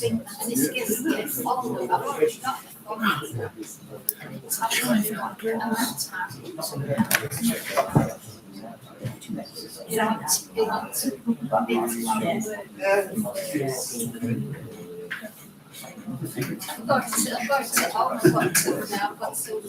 think that, and it's getting followed. I've already got the format. And it's having a I've got to now, I've got to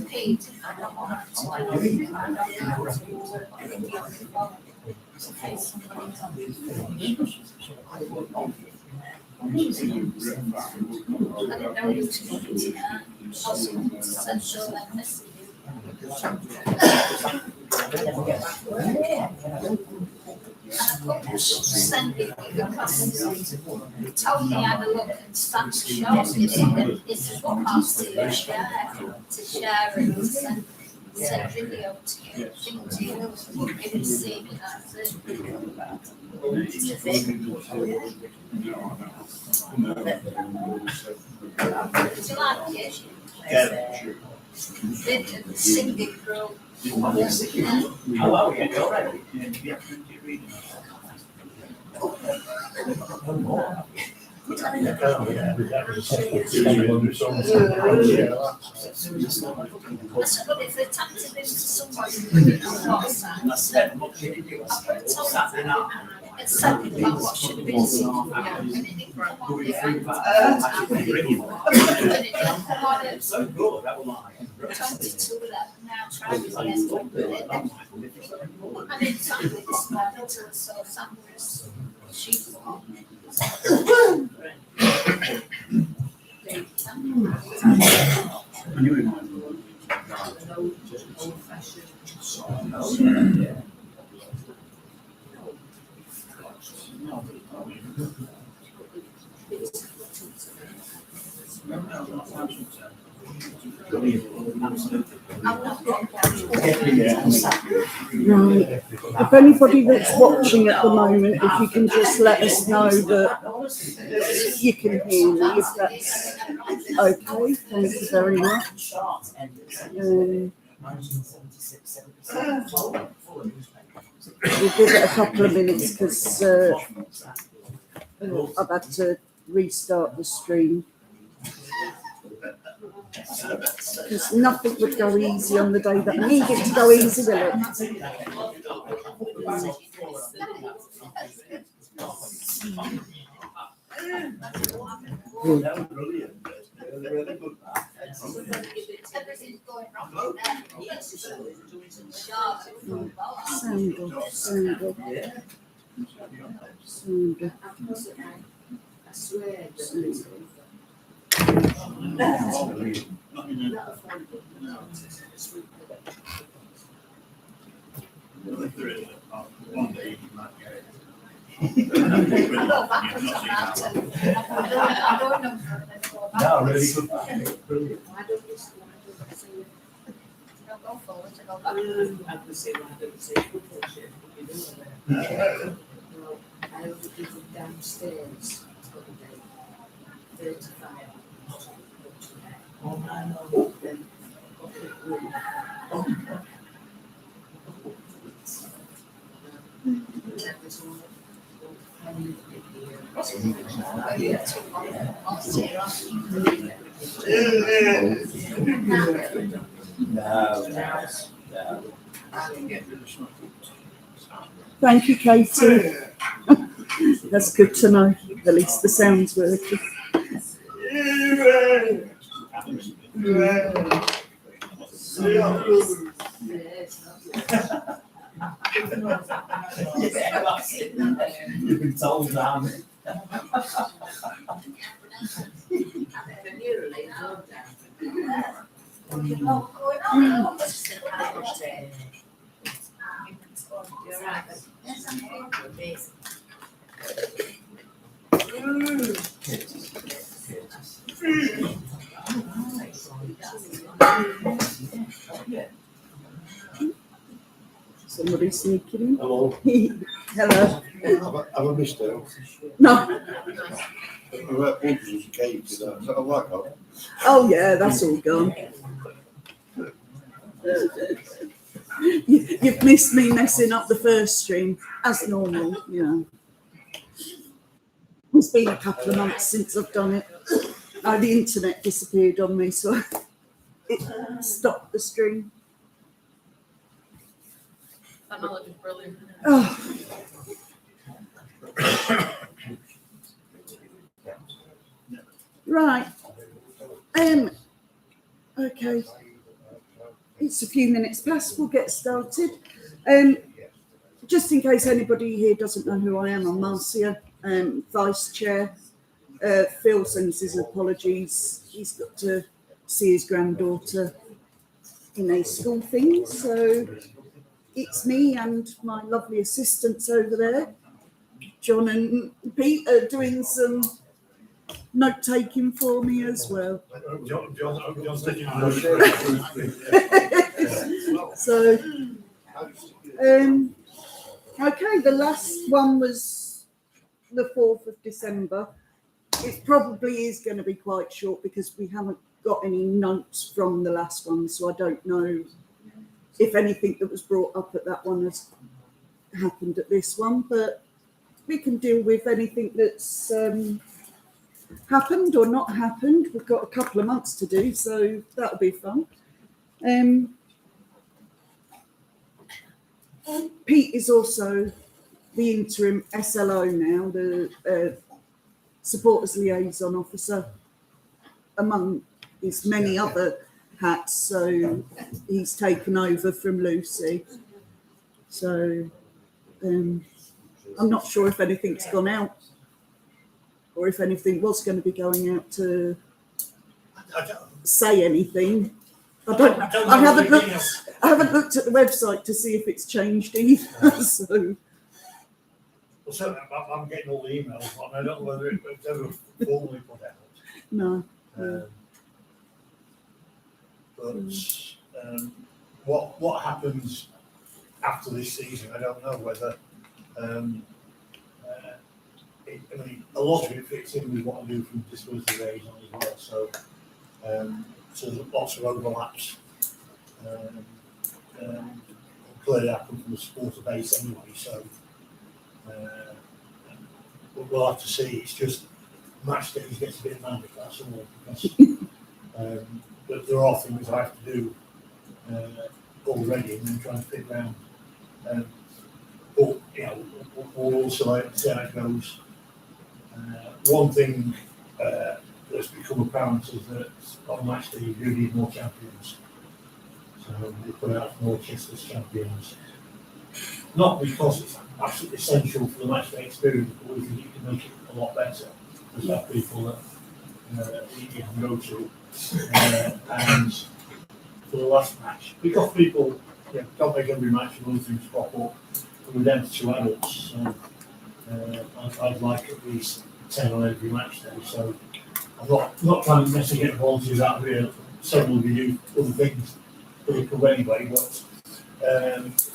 paid. I don't know who to central like this. Send it because told me I had a look and stand to show it's footpath to share and to send video to you, thing to you, if you see me, that's it. Do you like it? Yeah, sure. Singing girl. Oh, yeah, you're already. I said, well, if they're tapping into somebody, it's something about what should have been seen. And it didn't come on the So good, that will lie. 22 of them now trying to get and it's something this morning to so Sanders she's You remind me Right. If anybody that's watching at the moment, if you can just let us know that you can hear me, if that's okay. Thank you very much. We'll give it a couple of minutes because I've had to restart the stream. Because nothing would go easy on the day that I need it to go easy, will it? one day you might get it. No, really good. Brilliant. go forward to go back. I would say I only give them downstairs for the day, 35. Oh, I know. Then up the room. Thank you, Katie. That's good to know. At least the sound's working. You've been told that. Somebody sneaking in. Hello. Hello. Have I missed it? No. About Bunkers' cave, is that all right, Carl? Oh yeah, that's all gone. You've missed me messing up the first stream, as normal, you know. It's been a couple of months since I've done it. Oh, the internet disappeared on me, so it stopped the stream. That knowledge is brilliant. Oh. Right. Okay. It's a few minutes past. We'll get started. Just in case anybody here doesn't know who I am, I'm Marcia, Vice Chair. Phil sends his apologies. He's got to see his granddaughter in a school thing. So it's me and my lovely assistants over there, John and Pete, are doing some note taking for me as well. John's taking So, okay, the last one was the 4th of December. It probably is going to be quite short because we haven't got any notes from the last one, so I don't know if anything that was brought up at that one has happened at this one, but we can deal with anything that's happened or not happened. We've got a couple of months to do, so that'll be fun. Pete is also the interim SLO now, the supporters liaison officer, among his many other hats. So he's taken over from Lucy. So I'm not sure if anything's gone out or if anything was going to be going out to say anything. I don't know. I haven't looked at the website to see if it's changed either. So. Well, certainly I'm getting all the emails, but I don't know whether it's ever formally put out. No. What happens after this season, I don't know whether. I mean, a lot of it fits in with what I do from disability liaison as well. So there's lots of overlaps. Clearly, I come from a supporter base anyway, so we'll have to see. It's just match days gets a bit manic, that's all. Because, but there are things I have to do already, and then trying to fit around. But you know, we'll also like to see how it goes. One thing that's become apparent is that on match day you do need more champions. So we put out more Chester's champions. Not because it's absolutely essential for the match day experience, but we think you can make it a lot better. There's got people that you can go to. And for the last match, because people don't make every match and other things pop up, and we're down to 2 adults. So I'd like at least 10 on every match day. So I'm not trying to necessarily get volunteers out of here. Several of you do other things for the club anyway, but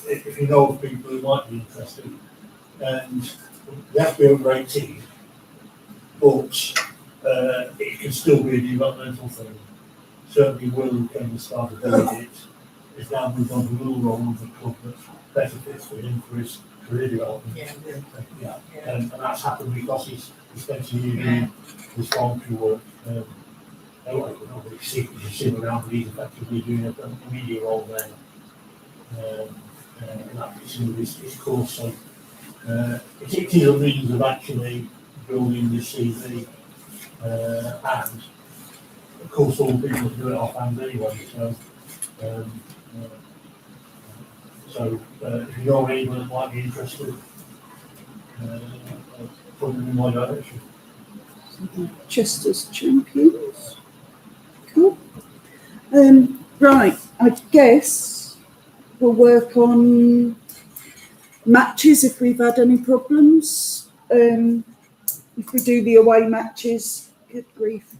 if you know of people who might be interested, and they have to be over 18, but it can still be a developmental thing. Certainly Will, who came and started doing it, is now moved on to a little role of the club that better fits for him for his career development. And that's happened because he's spent a year doing his voluntary work. Anyway, you see him around, but he's effectively doing a media role there. And that fits in with his course. So it is a means of actually building this CV. And of course, all the people do it offhand anyway. So if you know anyone that might be interested, put them in my direction. Chester's champions. Cool. Right, I guess we'll work on matches if we've had any problems. If we do the away matches, good grief.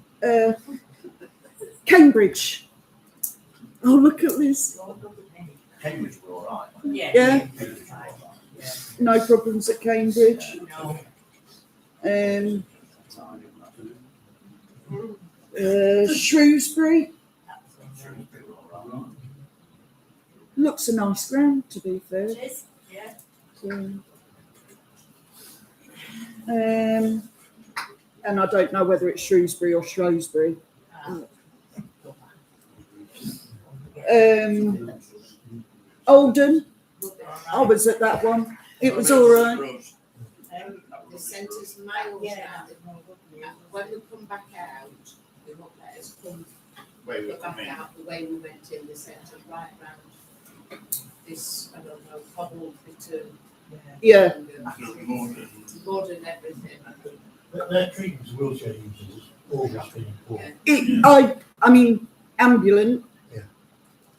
Cambridge. Oh, look at this. Cambridge were all right. Yeah. No problems at Cambridge. Shrewsbury. looks a nice ground, to be fair. It is, yeah. So, and I don't know whether it's Shrewsbury or Shrewsbury. Oldham, I was at that one. It was all right. The centre's miles out. And when we come back out, they won't let us come back out the way we went in the centre, right round this, I don't know, cobbled bit Yeah. mud and everything. Their treatment to wheelchair users is always been important. I mean, ambulant, Yeah.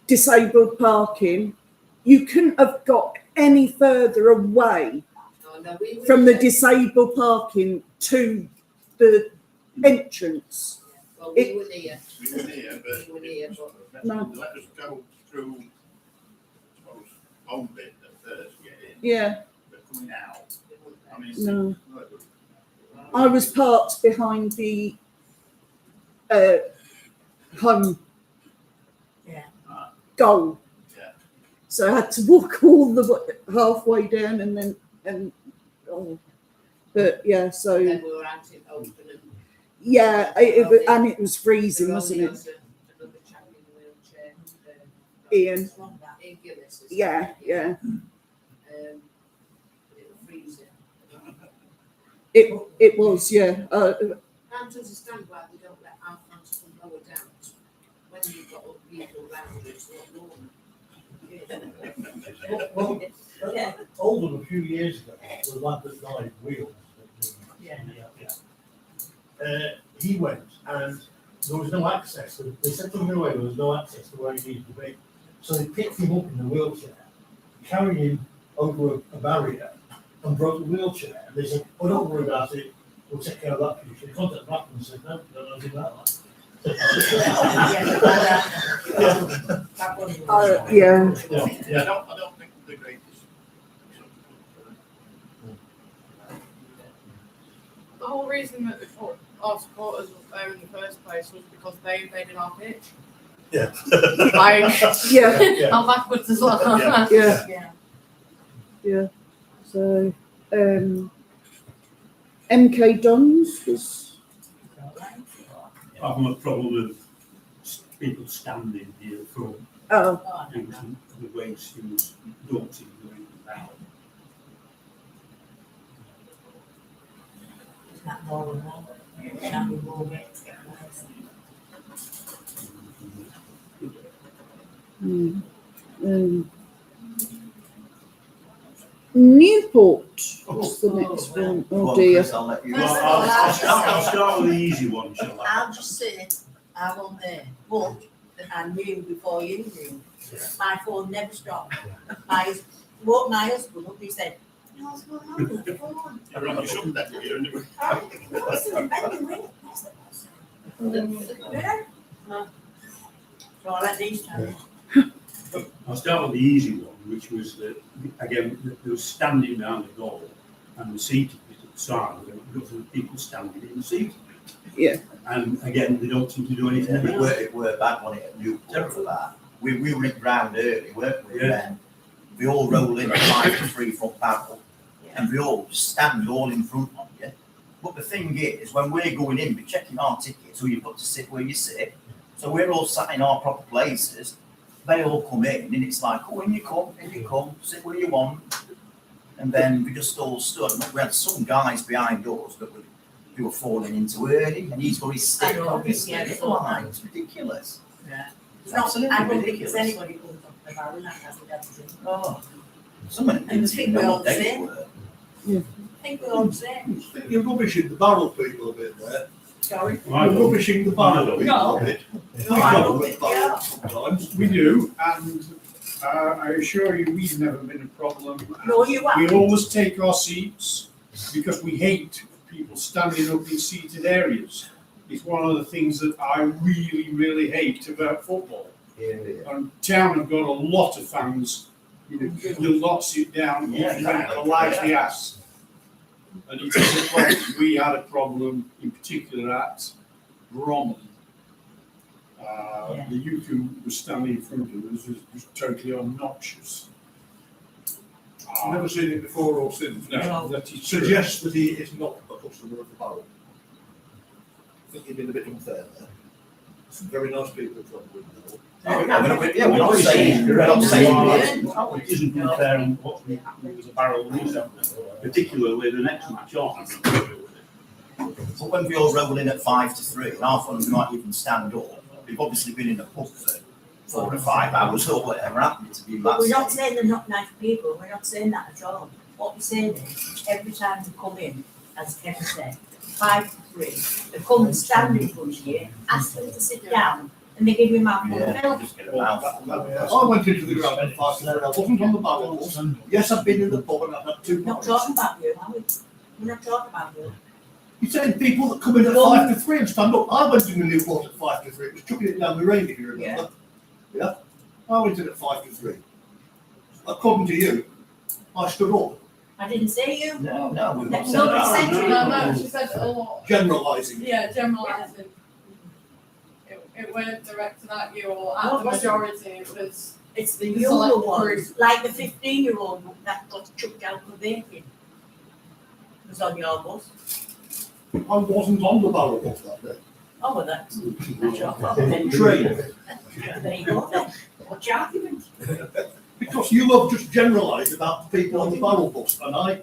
disabled parking. You couldn't have got any further away No, we were from the there. disabled parking to the entrance. Well, we were near, We were here, but we were near, but No. let us go through, I suppose, home bit at first, get in, Yeah, but coming out, they wouldn't I let mean. no. look, I was parked behind the home Yeah. goal. Yeah. So I had to walk all the halfway down but yeah, so Then we were out in Oldham and yeah, and it was freezing, wasn't it? Another chap in a wheelchair. Ian. Ian Gillis. Yeah, yeah. It was freezing. It was, yeah. Can't understand why they don't let our fans come lower down. When you've got other people around, it's not normal. Well, Oldham a few years ago, the lad that died, Wheels. Yeah. He went and there was no access. They said to him away, there was no access to where he needed to be. So they picked him up in the wheelchair, carried him over a barrier and broke the wheelchair. And they said, oh, don't worry about it. We'll take care of that for you. So he contacted back and said, no, don't do that. Yeah. I don't think the greatest. The whole reason that our supporters were there in the first place was because they invaded our pitch. Yeah. Like, Yeah, how backwards as well. Yeah. yeah. So, MK Dons was, I've got a problem with people standing here for oh, the way students don't seem to do that. Newport was the next one. Go Oh on, dear. Chris, I'll let you. Well, I'll start with the easy one, shall I? I'll just say, I'm on there, but I knew before you knew. My phone never stopped. I woke my husband up, he said, "What's going on with the phone?" You're on your shoulder that year, and it was. What's the anyway? Yeah. So I let these tell you. I'll start with the easy one, which was that, again, there was standing around the goal and the seating bit at the side, there were lots of people standing in the seat. Yeah. And again, they don't seem to do anything It about were, it. it were bad, wasn't it, at Newport for that. We were in ground early, weren't we? Yeah. And we all roll in 5-3 front barrel, and we all stand all in front of you. But the thing is, when we're going in, we're checking our tickets, so you've got to sit where you sit. So we're all sat in our proper places. They all come in, and it's like, oh, in you come, sit where you want. And then we just all stood. And we had some guys behind us who were falling into Ernie, and he's got his stick, I know, obviously. yeah, It's like, it's ridiculous. Yeah. It's Not, I absolutely don't think ridiculous. there's anybody who's up the barrel, that hasn't done it. Oh, some of them And didn't the even thing know we what day all it were. I think we're all the same. You're rubbishing the barrel people a bit there. Sorry. I You're don't- rubbishing the barrel people No. a bit. No, I don't think we are. Sometimes. We do, and I assure you, we've never been a problem. No, you are. We always take our seats because we hate people standing up in seated arears. It's one of the things that I really, really hate about football. And town have got a lot of fans who will not sit down if you don't politely ask. And it is a problem. We had a problem in particular at Bromley. Yeah. The youth who was standing in front of us was totally obnoxious. I've never seen it before or since. No, that is true. Suggests that he is not a customer of the barrel. I think you've been a bit unfair there. Some very nice people from Windmill. We're not saying, we're not saying. It isn't unfair on what's been happening with the barrel recently, particularly the next match on. But when we all roll in at 5-3, and half of them might even stand up, we've obviously been in the pub for 4 or 5 hours or whatever happened to be But we're not that. saying they're not nice people, we're not saying that at all. What we're saying is, every time they come in, as Kevin said, 5-3, they come and stand in front of you, ask them to sit down, and they give you a mouthful of Yeah, milk. just get a mouthful. I went into the ground at 5 I wasn't on the barrels. Yes, I've been in the pub and I've had 2 Not pints. talking about you, are we? We're not talking about you. You're saying people that come in at 5-3 and stand up. I went in the Newport at 5-3. It was chucking it down the rain, if you remember. Yeah. I went in at 5-3. According to you, I stood up. I didn't say you. No, we've not Nobody said that. said you. No, she said a lot. Generalising. Yeah, generalising. It weren't directed at you or at No, the it wasn't. majority, it was, It's the The younger select ones, like the 15-year-old that got chucked out for vaping. Was on your bus. I wasn't on the barrel bus that day. Oh, well, that's your problem. Then Train. there you go then. What's your argument? Because you have just generalised about the people on the barrel bus, and I,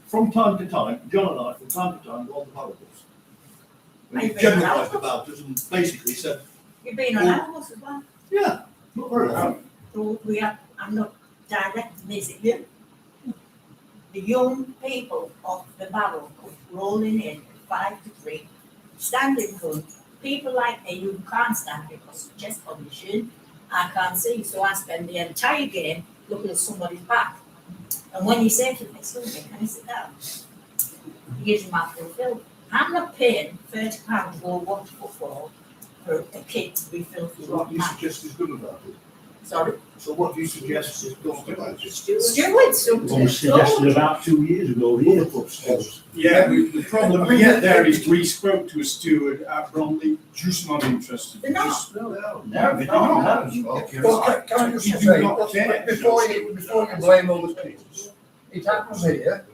from time to time, John and I, from time to time, go on the barrel bus. And You've you've been on generalised our about us and basically said, You've been on our bus as well. yeah, not very often. So I'm not directing this at you. The young people of the barrel come rolling in at 5-3, stand in front. People like me who can't stand because of chest condition, I can't see, so I spend the entire game looking at somebody's back. And when you say to me, excuse me, can you sit down? He gives you mouthful of filth. I'm not paying £30 to go watch football for a kid to be filthy So what rotten do you man. suggest is good about it? Sorry. So what do you suggest is good about it? Stewards, What was suggested about 2 years ago Other here. clubs. Yeah, the problem we get there is we spoke to a steward at Bromley, just not interested. They're not. Just- No, we don't know. You're Well, right. can I just You do say, not care. before you blame other people, it happens here.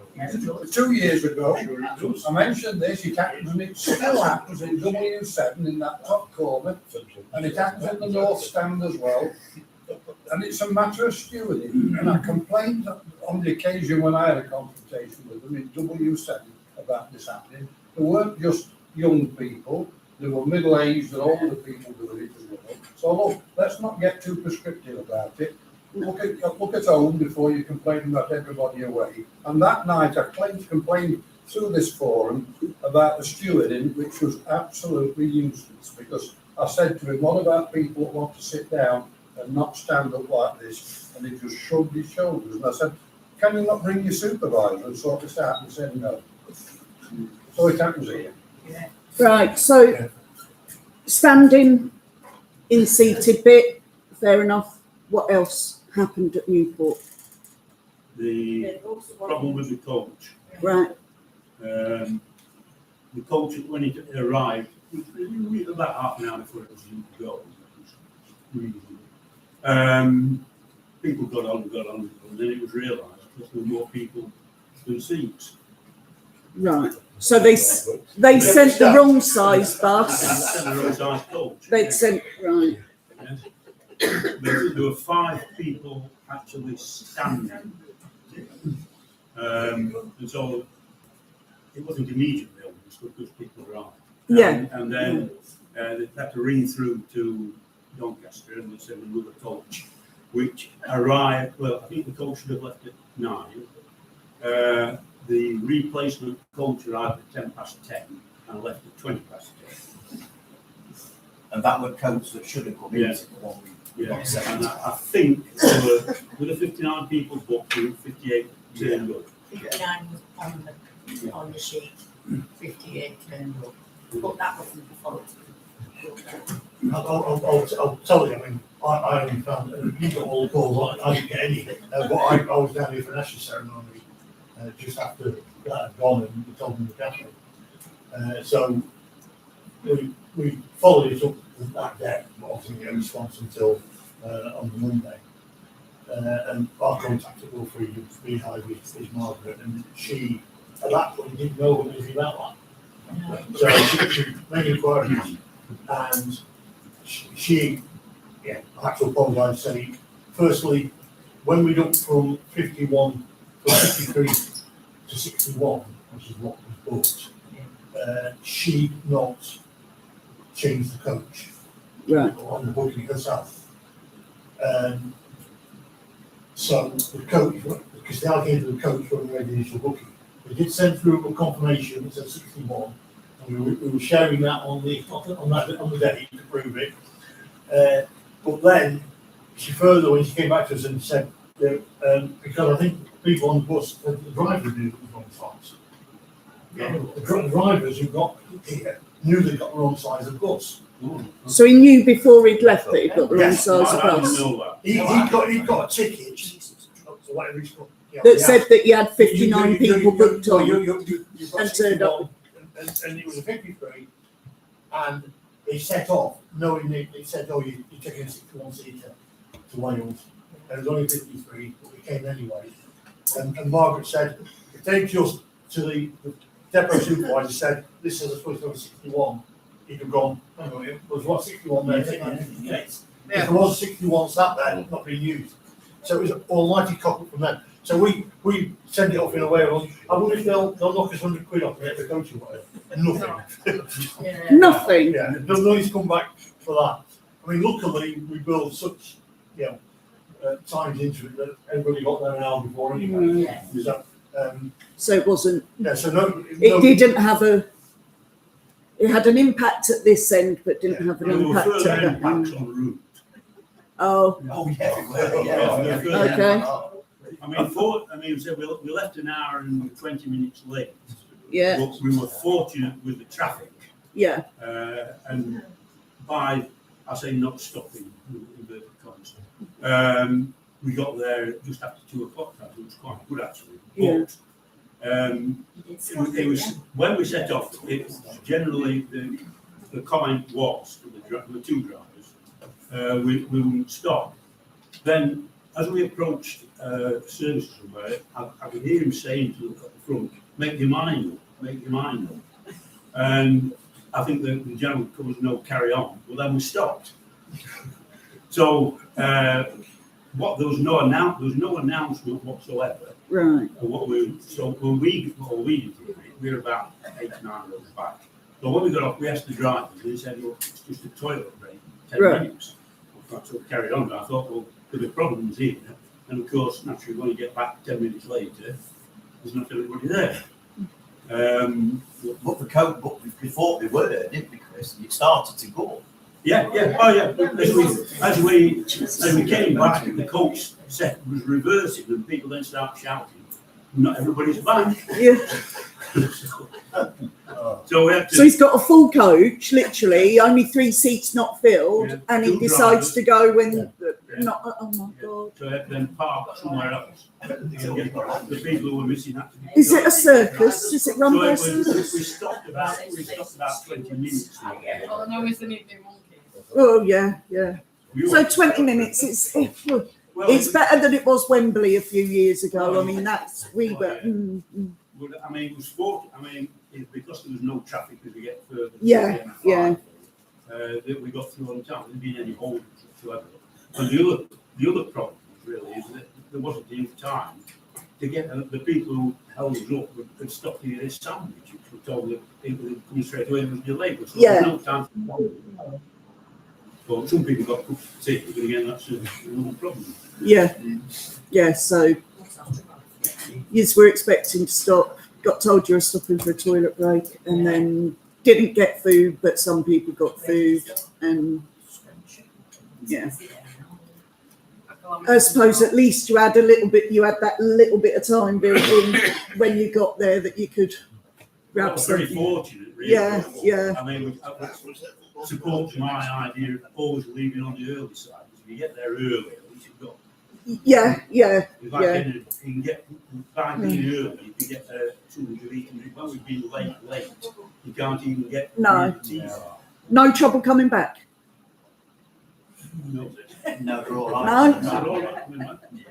2 years ago, Sure it does. I mentioned this, it happens and it still happens in W7 in that top corner, and it happens in the North Stand as well. And it's a matter of stewarding, and I complained on the occasion when I had a confrontation with them in W7 about this happening. There weren't just young people, there were middle-aged and older people doing it as well. So look, let's not get too prescriptive about it. Look at home before you complain about everybody away. And that night I complained through this forum about the stewarding, which was absolutely useless, because I said to him, what about people that want to sit down and not stand up like this? And he just shrugged his shoulders. And I said, can you not bring your supervisor and sort this out? And he said, no. So it happens here. Right, so standing in seated bit, fair enough. What else happened at Newport? The problem with the coach. Right, The coach, when it arrived, it was about half an hour before it was due to go. People got on, and then it was realised that there were more people than seats. right. So they sent the wrong size bus. And the wrong size coach. They'd sent, right, There were 5 people actually standing. And so it wasn't immediately obvious because people arrived. Yeah. And then they had to ring through to Doncaster and they sent another coach, which arrived, well, I think the coach should have left at 9. The replacement coach arrived at 10:10 and left at 20:10. And that were coats that should have come in. Yeah. Yeah, and I think there were 59 people booked, 58 turned up. 59 was on the sheet, 58 turned up, but that wasn't the fault. I'll tell you, I mean, I only found, you got all the calls, I didn't get any. But I was down here for an Ashes ceremony just after that had gone and we told them the castle. So we followed it up that day, but obviously didn't get a response until on the Monday. And our contact at Wilfried Beehive is Margaret, and she, at that point, didn't know anything about that. So she made inquiries, and she I had to apologise, saying, firstly, when we jumped from 53 to 61, which is what was booked, she not changed the coach on the booking herself. So the coach, because they allocated the coach when we made the initial booking, we did send through a confirmation that said 61, and we were sharing that on the day to prove it. But then she further, when she came back to us and said that because I think people on the bus, the driver knew it was wrong size. The drivers who got here knew they got the wrong size of bus. So he knew before he'd left that he'd got the wrong size of bus. He got a ticket. That said that you had 59 people booked on and turned up. And it was a 53, and they set off knowing they said, oh, you're taking a 61-seater to Wales. There was only 53, but we came anyway. And Margaret said, if they just to the depot supervisor said, this is supposed to be 61, he'd have gone, hang on, there was what, 61 there, yes. If there was 61 sat there, not being used. So it was an almighty cock-up from them. So we send it off in a way of, I wonder if they'll knock us 100 quid off and get the coach away. Nothing. Nothing. Yeah, there's nobody's come back for that. I mean, luckily we built such, times into it that everybody got there an hour before anyway. So it wasn't. Yeah, so no. It didn't have a. It had an impact at this end, but didn't have an impact at that end. On the route. Oh. Oh yeah. Okay. We left an hour and 20 minutes late. Yeah. But we were fortunate with the traffic. Yeah. And by, I say not stopping, inverted commas, we got there just after 2 o'clock. That was quite good actually. But it was when we set off. It generally the comment was for the two drivers, we wouldn't stop. Then as we approached services somewhere, I could hear him saying to the front, "Make your mind up, make your mind up." And I think the gentleman was no carry on. Well, then we stopped. So there was no announcement whatsoever. Right. When we were about 8 to 9 rows back. So when we got off, we asked the driver, and he said, "Look, it's just a toilet break, 10 minutes." Well, so we carried on. But I thought, well, there'll be problems here. And of course, naturally, when you get back 10 minutes later, there's not everybody there. But before we were, didn't we, Chris? It started to go. Yeah. Oh, yeah. As we came back, the coach set was reversing, and people then start shouting, "Not everybody's back." Yeah. So we have to. So he's got a full coach, literally, only 3 seats not filled, Yeah, and he 2 decides drivers. to go when Yeah. not. Oh my God! So we have to then park somewhere else. The people who were missing had to be. Is it a circus? Is it run So by a it was, circus? we stopped about 20 minutes. Oh, no, it's an evening monkey. Oh yeah. We So were- 20 minutes. Well, It's better than it was Wembley a few years ago. I mean, we were. Well, I mean, it was it's because there was no traffic as we get further. Yeah. That we got through on time. There didn't be any holdings whatsoever. And the other problem really is that there wasn't enough time to get the people who held us up had stopped to get a sandwich, which were told that people would come straight away and was delayed. So there was no time for them. But some people got cooked for tea, but again, that's another problem. Yeah. So, yes, we're expecting to stop. Got told you were stopping for a toilet break, and then didn't get food, but some people got food, and yeah. I suppose at least you had that little bit of time built in when you got there that you could grab Very something. fortunate, really. Yeah. I mean, support my idea of always leaving on the early side. If you get there early, at least you've got. Yeah. If I can, you can get by being early, you can get there something to eat. And when we've been late, you can't even get. No trouble coming back. No. No, they're all No. right. They're all right, you know. Yeah.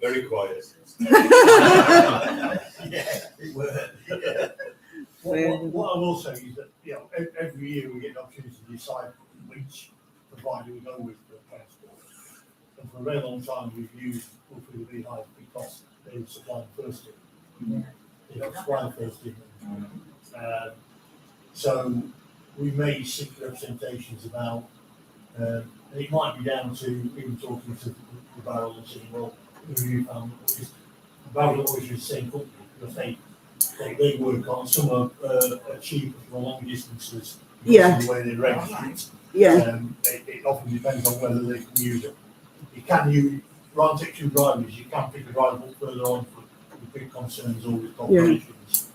Very quiet. Yeah, it were. What I will say is that, you know, every year we get an opportunity to decide which provider we go with for transport. And for a very long time, we've used Woodford and Beehive because they supply the first in. They don't supply the first in. So we may seek representations about, and it might be down to even talking to the barrel and saying, well, who you found, because the barrel always use the same company, because they work on some are cheaper for long distances. because Yeah. of the way they register it. Yeah, It often depends on whether they can use it. You can use, rather than take two drivers, you can pick a driver up further on for the big concerns or with corporations.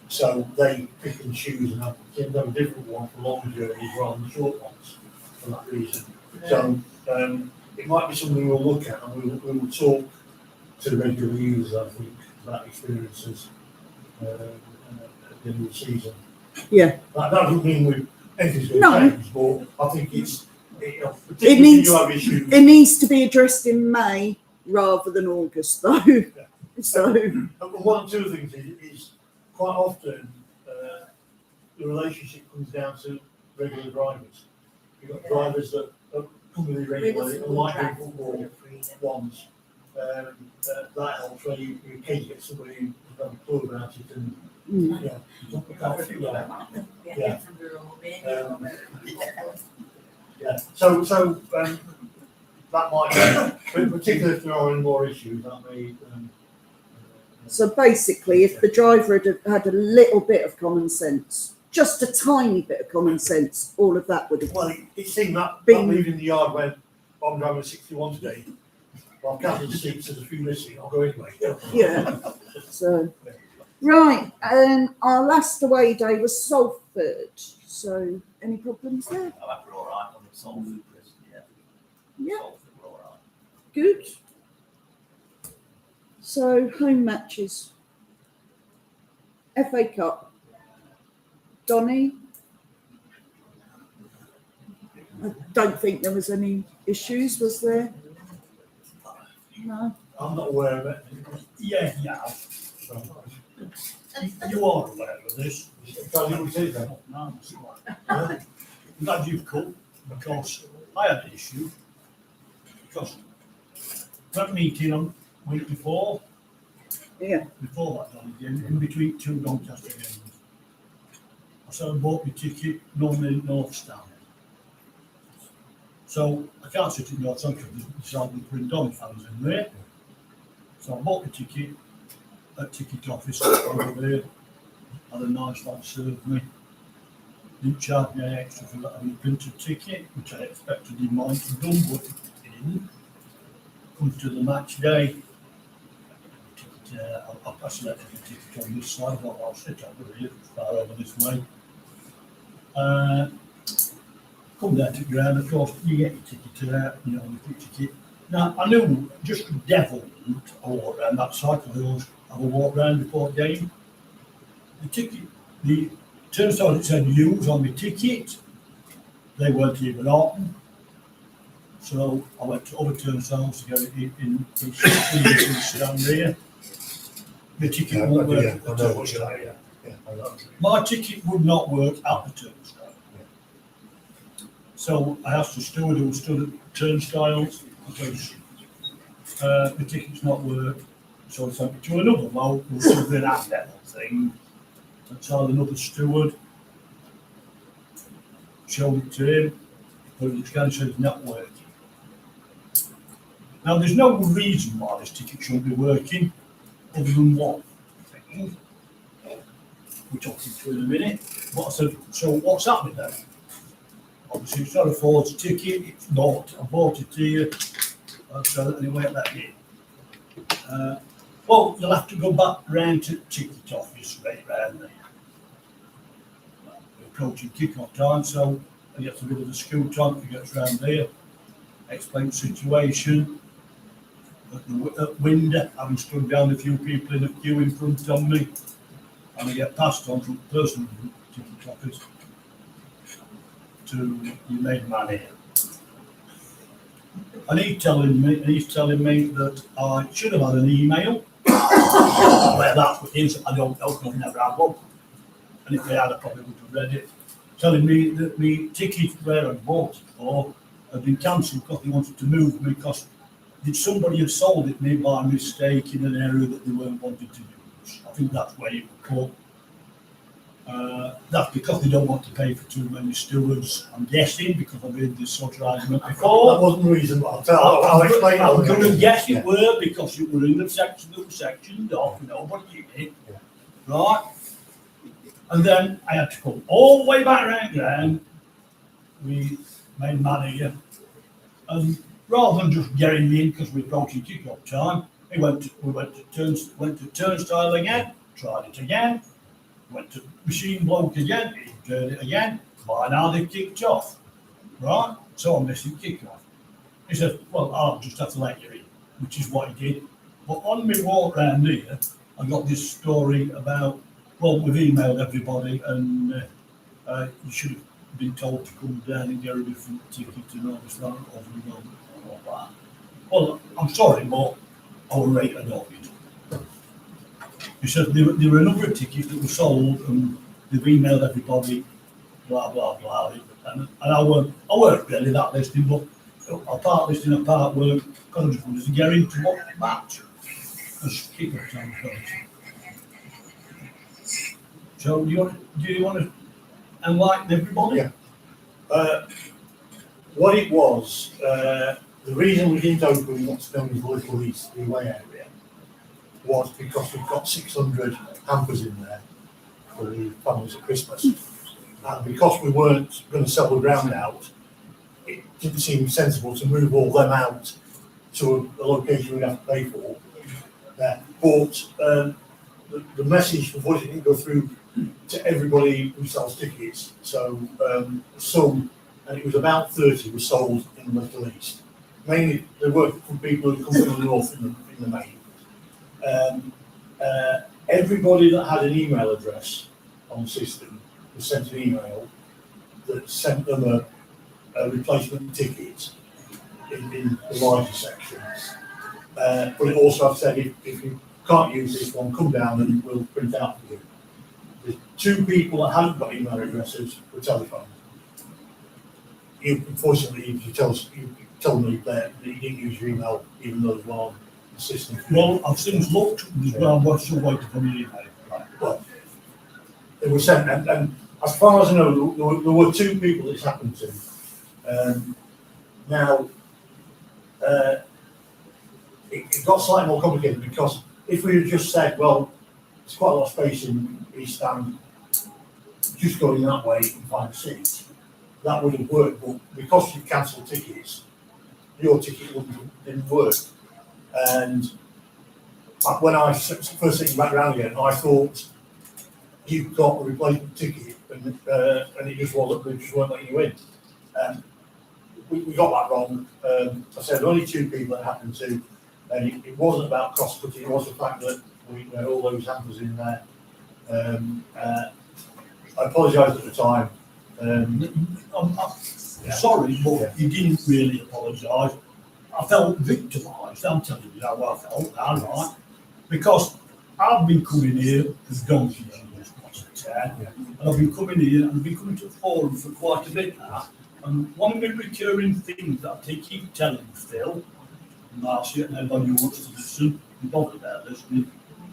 So they pick and choose and have a different one for long journeys rather than short ones for that reason. So it might be something we'll look at, and we will talk to the regular users, I think, about experiences at the end of the season. Yeah. That doesn't mean anything's going No. to change, but I think particularly needs- if you have issues. it needs to be addressed in May rather than August, though. So, And one of two things is quite often the relationship comes down to regular drivers. You've got drivers that come with you regularly and like doing football ones. That helps when you occasionally get somebody who's got a clue about it and yeah, you can't figure that out. Yeah. Yeah. So that might be, particularly if there are any more issues, that may. so basically, if the driver had a little bit of common sense, just a tiny bit of common sense, all of that would have. Well, it seemed that Been- leaving the yard when I'm driving a 61 today. Well, I'm counting the seats, there's a few missing. I'll go anyway. Yeah. So, right, our last away day was Salford. So, any problems there? Oh, that were all right on the Salford list, yeah. Yeah. Salford were all right. Good. So, home matches. FA Cup. Donny? I don't think there was any issues, was there? No. I'm not aware of it. Yeah, yeah. You are aware of this. Tell you what it is then. No, it's not. I'm glad you've come, because I had an issue. Because that meeting on week before, Yeah. before that done again, in between two Doncaster games, I said I bought my ticket, normally North Stand. So I can't sit in North Stand because there's only putting Don fans in there. So I bought the ticket at ticket office over there. Had a nice lad serve me. Didn't charge me any extra for that having a printed ticket, which I expected he might have done, but he didn't. Comes to the match day. I selected the ticket on this side. I thought I'll sit over here, far over this way. Come down to the ground, of course, you get your ticket out, you know, your ticket. Now, I knew just the devil I walk around that cycle hills, I will walk around before the game. The ticket, the turnstile that said use on my ticket, they weren't even open. So I went to other turnstiles to get it in stand there. The ticket won't work at the turnstile. My ticket would not work at the turnstile. So I asked the steward who stood at the turnstiles because the ticket's not worked. So I sent me to another bloke who stood in that little thing. I told another steward, showed it to him, but the scan said it's not working. Now there's no reason why this ticket shouldn't be working, other than one thing. We'll talk into in a minute. But I said, so what's happening then? Obviously, it's not a forged ticket, it's not. I bought it here. So anyway, I let it in. Well, you'll have to go back round to the ticket office, right round there. We're approaching kick-off time, so I get a bit of a scoot on, he gets round there, explain the situation. At the window, having stood down a few people in a queue in front of me, and I get passed on from the person in the ticket office to you made man here. And he's telling me that I should have had an email. Where that's what it is, I don't know, because I've never had one. And if they had, I probably would have read it. Telling me that my ticket where I bought it for had been cancelled because they wanted to move me because somebody had sold it me by mistake in an area that they weren't wanting to use. I think that's where it would come. That's because they don't want to pay for too many stewards, I'm guessing, because I've heard this sort of argument before. That wasn't the reason, but I'll explain. I'm going to guess it were because it were in the section that was sectioned off, nobody in it, right? And then I had to come all the way back round again. We made man here, and rather than just getting me in because we were approaching kick-off time, we went to turnstile again, tried it again. Went to machine bloke again, he turned it again, by now they kicked off, right? So I'm missing kick-off. He said, well, I'll just have to let you in, which is what he did. But on my walk round here, I got this story about, well, we've emailed everybody and you should have been told to come down and get a different ticket and all this, that, all that. Well, I'm sorry, but I was right annoyed. He said there were a number of tickets that were sold and they've emailed everybody, blah, blah, blah. And I weren't really that listening, but I part listening, I part weren't, because I just wanted to get into what match. Just keep it on. So do you want to enlighten everybody? Yeah. What it was, the reason we didn't open what's known as Little East, the away area, was because we've got 600 hampers in there for the families at Christmas. And because we weren't going to sell the ground out, it didn't seem sensible to move all them out to a location we'd have to pay for. But the message for voice didn't go through to everybody who sells tickets. So some, and it was about 30, were sold in the Middle East. Mainly they were from people who come from the north in the main. Everybody that had an email address on the system was sent an email that sent them a replacement ticket in the larger sections. But it also said if you can't use this one, come down and we'll print out for you. The two people that hadn't got email addresses were telephoned. Unfortunately, you told me that you didn't use your email, even though there's one on the system. Well, I've since looked, I'm still waiting for the email. Well, it was sent, and as far as I know, there were two people this happened to. Now, it got slightly more complicated because if we had just said, well, there's quite a lot of space in East Stand, just going that way and find a seat, that would have worked. But because you cancelled tickets, your ticket didn't work. And when I first sitting back around again, I thought you've got a replacement ticket, and it just wasn't. They just weren't letting you in. We got that wrong. I said only two people that happened to, and it wasn't about cross-cutting. It was the fact that we had all those hampers in there. I apologised at the time. I'm sorry, but you didn't really apologise. I felt victimised, I'm telling you how I felt, all right. Because I've been coming here as donkeys years, and I've been coming here and I've been coming to the forum for quite a bit now. And one of the recurring things that I keep telling Phil, Marcia, and everybody who wants to listen, and bother about listening,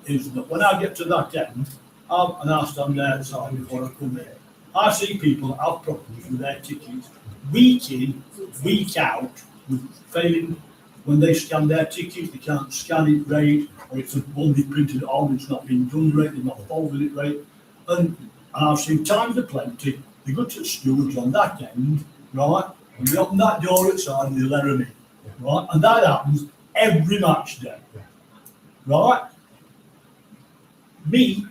is that when I get to that end, and I stand there outside before I come here, I see people that have problems with their tickets week in, week out, with failing when they scan their tickets, they can't scan it right, or it's one they printed it on, it's not being done right, they're not folding it right. And I've seen times of plenty, they go to the stewards on that end, right, and they open that door outside and they let them in, right, and that happens every match day, right. Me,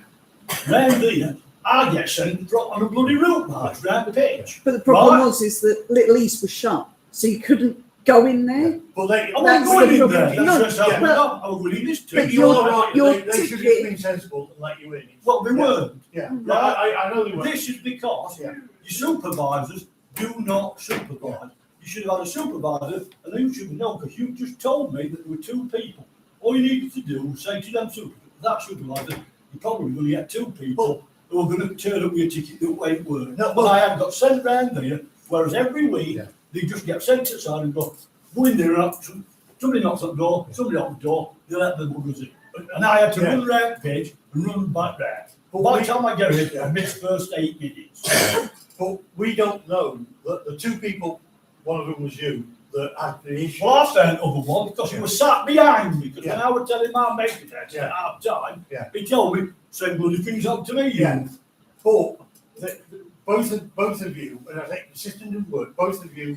round here, I get sent on a bloody route march round the pitch. But the problem right? was that Little East was shut, so you couldn't go in there. Well, I wasn't going in there. No, That's how but- I was reading this to but you. your they should have ticket- been sensible and let you in. Well, they weren't. Yeah, Right. I know they weren't. This is because Yeah. your supervisors do not supervise. you should have had a supervisor, and then you should know, because you just told me that there were 2 people. All you needed to do was say to them that supervisor, you're probably going to get 2 people who are going to turn up with your ticket the way it worked. No, But I have got sent round there, whereas every week, they just get sent aside and go in there and somebody knocks on the door, somebody opens the door, they let the buggers in. And I had to run round the page and run back there. But by the time I get it, I missed the first 8 minutes. But we don't know that the 2 people, one of them was you, that had the issue. Well, I found other one because he was sat behind me. Because when I was telling my mate at half time, he told me same bloody things up to me. Yeah. But both of you, and I think the system didn't work. Both of you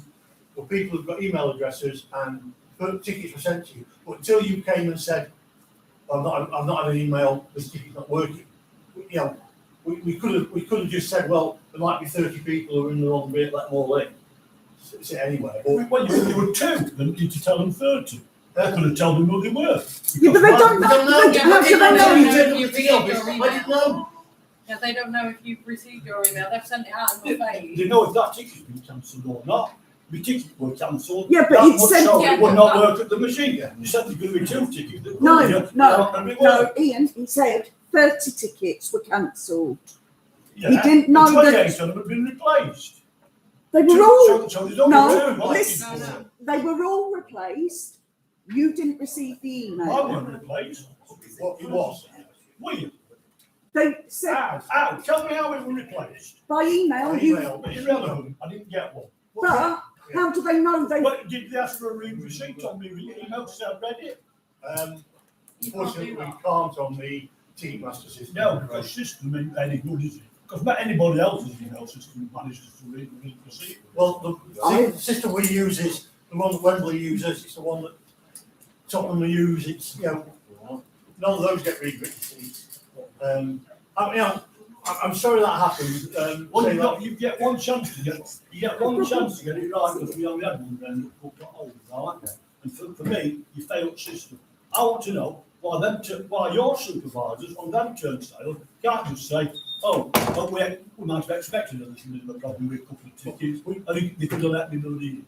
were people who've got email addresses and tickets were sent to you. But until you came and said, "I'm not had an email. This ticket's not working," you know, we could have just said, "Well, there might be 30 people who are in the wrong bit. Let them all in." Sit anyway. Well, you were 2, then you need to tell them 30. I could have told them who they were. Yeah, but they don't know. How do they know? You received your I email. didn't know. Yeah, they don't know if you've received your email. They've sent it out in your face. They know if that ticket's been cancelled or not. The tickets were cancelled. Yeah, but that it's would sent- show Yeah, it would but- not work at the machine. You said there's going to be 2 tickets. that No, wouldn't, no, they're not gonna be No, working. Ian, he said 30 tickets were cancelled. Yeah, he didn't know and 28 that- of them had been replaced. They were all, So there's only no, 2 listen, No. they were all replaced. You didn't receive the I email. wasn't replaced. What it was. William, They said how? Tell me how it was replaced. by email, By you, email. Irrelevant. I didn't get one. but how do they know they, But did they ask for a read receipt on me email to say I read it? Unfortunately, we can't on the Ticketmaster system. No, because the system ain't any good, is it? Because anybody else's email system manages to read the receipt. Well, the system we use is the one that Wembley uses. It's the one that Tottenham use. It's, you know, none of those get read receipts. I'm sorry that happened. Well, you get one chance to get it right, because we only had one round that got old, right? And for me, you failed the system. I want to know why your supervisors on them turnstiles can't just say, we might have expected that there's a problem with a couple of tickets, and they could have let me know the.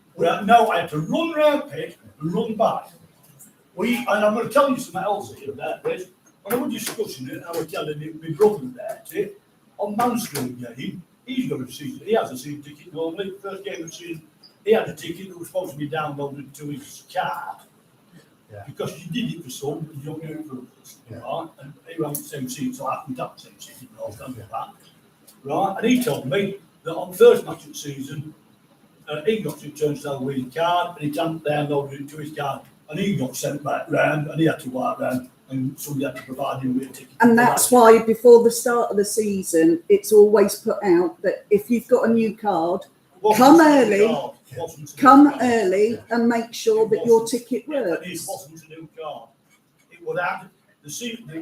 No, I had to run round pit and run back. And I'm going to tell you something else here about this. When I was discussing it, I was telling my brother about it. On Mansfield game, he's got a season. He has a season ticket normally. First game of the season, he had a ticket that was supposed to be downloaded to his card. Yeah. Because you did it for some, but you don't do it for others. Right? And he ran the same season, so I haven't done the same season, I'll tell you that. Right? And he told me that on the first match of the season, he got to turnstile with his card, and he hadn't downloaded it to his card. And he got sent back round, and he had to walk round, and somebody had to provide him with a ticket. and that's why before the start of the season, it's always put out that if you've got a new card, come early and make sure that your ticket And it works. wasn't a new card. It was added,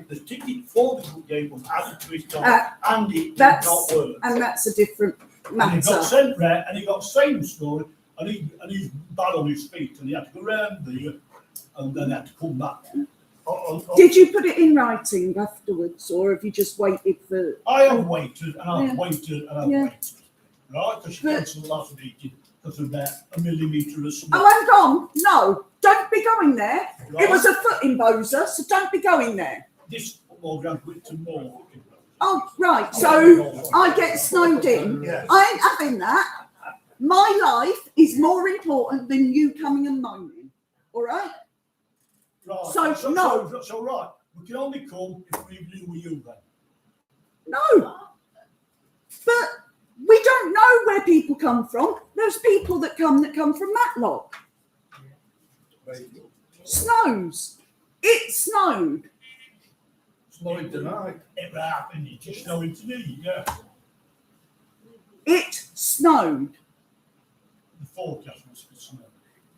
the ticket for the game was added to his card, and it did That's, not work. and that's a different And he got matter. sent round, and he got the same story, and he's bad on his feet, and he had to go round there, and then had to come back. Did you put it in writing afterwards, or have you just waited for? I have waited, and I've Yeah. waited, and I've Yeah. waited, right? Because she But- cancelled the last meeting because of about a millimetre of snow. Oh, hang on, no, don't be going there. It Right? was a foot in Boza, so don't be going there. This football ground went to more. Oh, right, so I get snowed in. Yeah. I ain't having that. My life is more important than you coming and moaning, all right? Right. So, no. So right, we can only come if we agree with you then. No. But we don't know where people come from. There's people that come from Matlock. Snows. It snowed. Snowing tonight. It happened, it just snowing to me, yeah. It snowed. The forecast was for snow.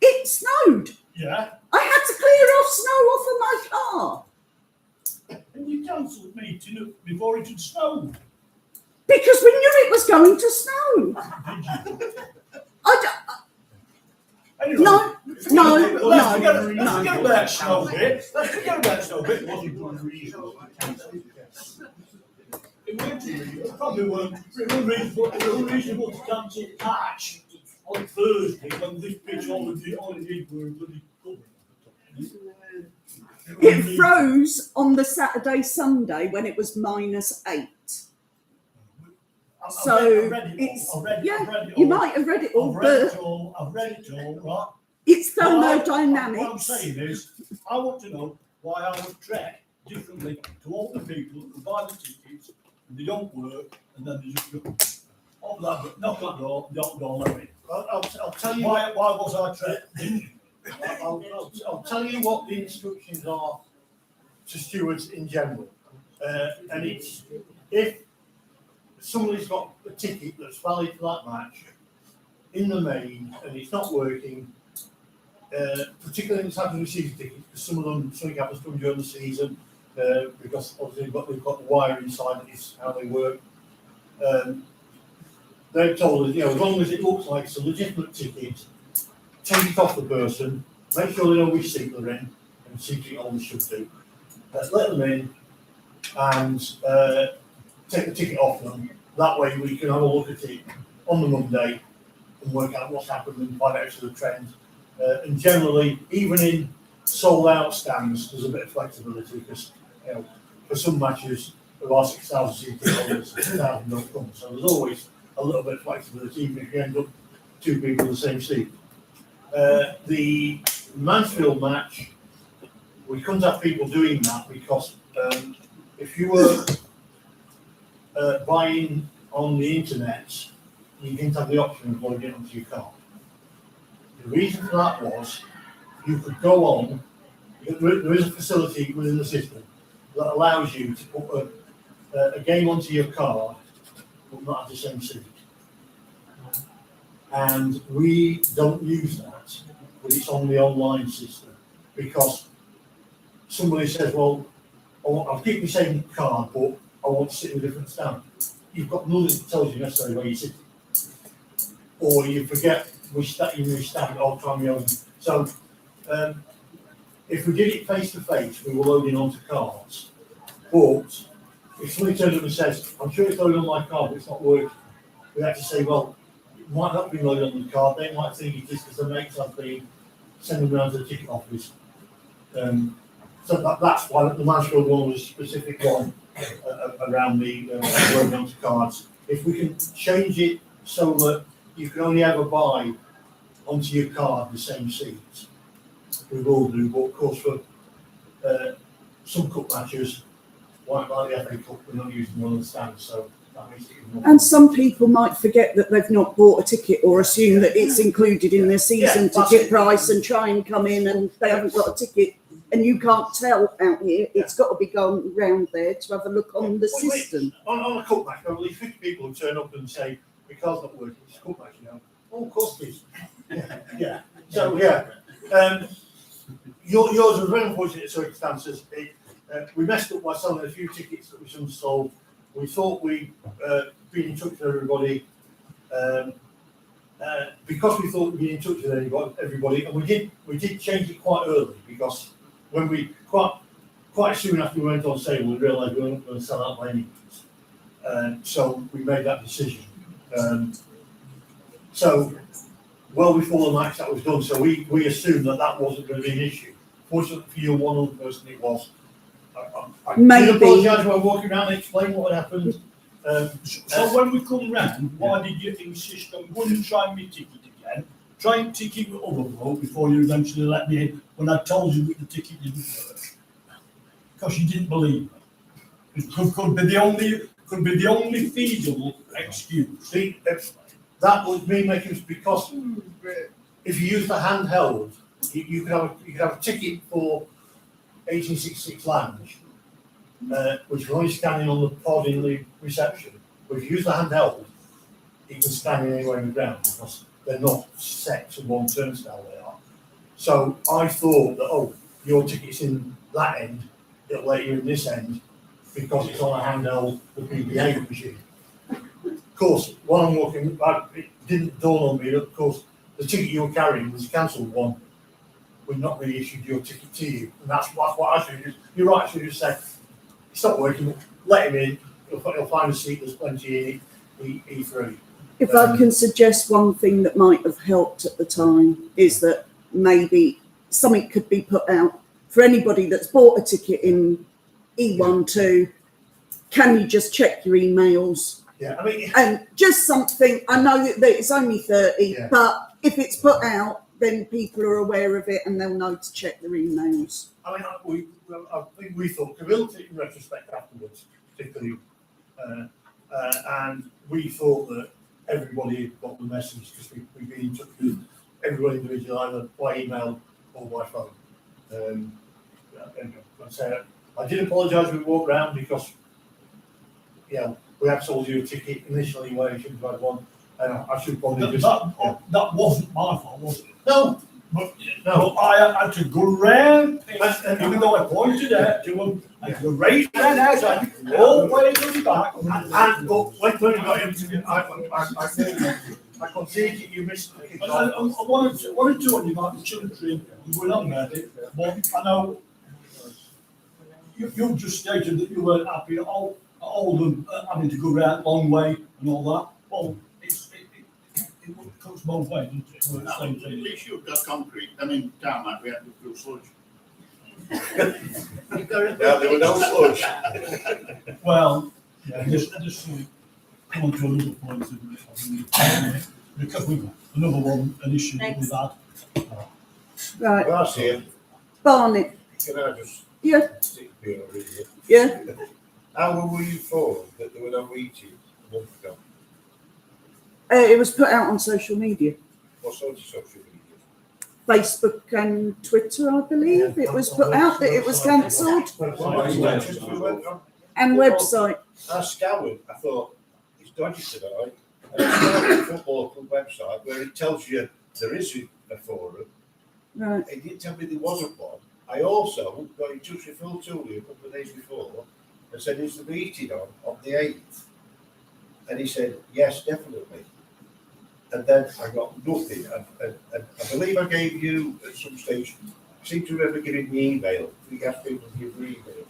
It snowed. Yeah, I had to clear off snow off of my car and you cancelled the meeting before it had snowed, because we knew it was going to snow. did you? No, Anyway, no, let's no, forget about snow bit. Let's forget about snow bit. It wasn't good reason. It probably weren't reasonable to cancel patch on Thursday when this pitch already were bloody covered. It froze on the Saturday, Sunday when it was -8. So I've read it it's, all, I've read it you all. might have read it all, I've read but it all, right? it's What I'm thermodynamics. saying is, I want to know why I would treat differently to all the people who buy the tickets and they don't work and then they just go, oh, that, knock on the door, don't let me. I'll tell you. Why was I treated? I'll tell you what the instructions are to stewards in general. And it's, if somebody's got a ticket that's valid for that match in the main and it's not working, particularly in the type of season tickets, because some of them, something happens to them during the season, because obviously they've got the wire inside, that is how they work. They've told us, as long as it looks like it's a legitimate ticket, take it off the person, make sure they know which seat they're in, and seat holders should do. Let them in and take the ticket off them. That way we can have a look at it on the Monday and work out what's happened and find out the trend. And generally, even in sold out stands, there's a bit of flexibility because, for some matches, there are 6,000 seat holders, 6,000 don't come. So there's always a little bit of flexibility, even if you end up two people in the same seat. The Mansfield match, we couldn't have people doing that because if you were buying on the internet, you didn't have the option of loading it onto your card. The reason for that was you could go on, there is a facility within the system that allows you to put a game onto your card but not have the same seat. And we don't use that, but it's on the online system because somebody says, well, I'll keep the same card, but I want to sit in a different stand. You've got nothing that tells you necessarily where you're sitting. Or you forget which stand all the time. So if we did it face to face, we were loading onto cards. But if somebody turns up and says, I'm sure it's loaded on my card, but it's not working, we have to say, well, it might not be loaded on the card. They might think it is because the mates have been sending around to the ticket office. So that's why the Mansfield one was a specific one around the loading onto cards. If we can change it so that you can only ever buy onto your card the same seats, we will do. But of course, for some cup matches, like the FA Cup, we're not using one of the stands, so that makes it even more. And some people might forget that they've not bought a ticket or assume that it's included in their season ticket price and try and come in and they haven't got a ticket. And you can't tell out here, it's got to be going round there to have a look on the system. On a cup match, there are at least 50 people who turn up and say, because not working, it's a cup match, Oh, of course it is. Yeah. So, yours was very unfortunate circumstances. We messed up by selling a few tickets that we shouldn't have sold. We thought we'd been in touch with everybody. Because we thought we'd be in touch with everybody, and we did change it quite early because when we quite soon after we went on sale, we realised we weren't going to sell out by any means. So we made that decision. So well before the match that was done, so we assumed that wasn't going to be an issue. Fortunately for you, one other person it was. I Maybe. apologise when I walking around and explain what had happened. So when we come round, why did you insist on going and trying my ticket again? Try and ticket with other bloke before you eventually let me in when I told you that the ticket didn't work? Because you didn't believe me. It could be the only feasible excuse. See, that was me making it because if you use the handheld, you could have a ticket for 1866 Lounge, which was only scanning on the pod in the reception. But if you use the handheld, you can scan anywhere in the ground because they're not set to one turnstile they are. So I thought that, your ticket's in that end, it'll let you in this end because it's on a handheld, the PBA machine. Of course, while I'm walking, it didn't dawn on me that, of course, the ticket you were carrying was a cancelled one. We've not really issued your ticket to you. And that's what I should do. You're right, I should just say, it's not working, let him in, he'll find a seat, there's plenty in it, E3. If I can suggest one thing that might have helped at the time is that maybe something could be put out for anybody that's bought a ticket in E12. Can you just check your emails? Yeah, I mean, And just something, I know that it's only 30, Yeah. but if it's put out, then people are aware of it and they'll know to check their emails. I mean, I think we thought civility in retrospect afterwards, particularly, and we thought that everybody had got the message because we've been in touch with everybody individually, either by email or by phone. And I did apologise when we walked round because, we had sold you a ticket initially where you should have had one, and I should probably That wasn't my fault, was it? No, But no. I had to go round, even though I pointed out to them, I had to raise that outside, all the way to the back. And but when we got into I concede you missed the kick I off. wanted to tell you about the children, you will not it, but I know you just stated that you weren't happy at all them having to go round long way and all that. Well, it cuts both ways, doesn't it? Well, it's the same At thing. least you've got concrete, I mean, tarmac, we had to do sludge. Yeah, there were no sludge. Well, yeah, just come on to another point, because we've got another one, an issue that we've had. Right, Well, I see it. Barnet, Can I just yeah, stick me on reading it? yeah. How were you informed that there were no meetings a month ago? It was put out on social media, What sort of social media? Facebook and Twitter, I believe. It was put out that it was cancelled, and website. I scoured, I thought, it's dodgy tonight. And I scoured the football club website where it tells you there is a forum. Right, It didn't tell me there wasn't one. I also got in touch with Phil Tooley a couple of days before and said, is the meeting on the 8th? And he said, yes, definitely. And then I got nothing. And I believe I gave you at some stage, I seem to remember giving the email. We asked people to give their emails.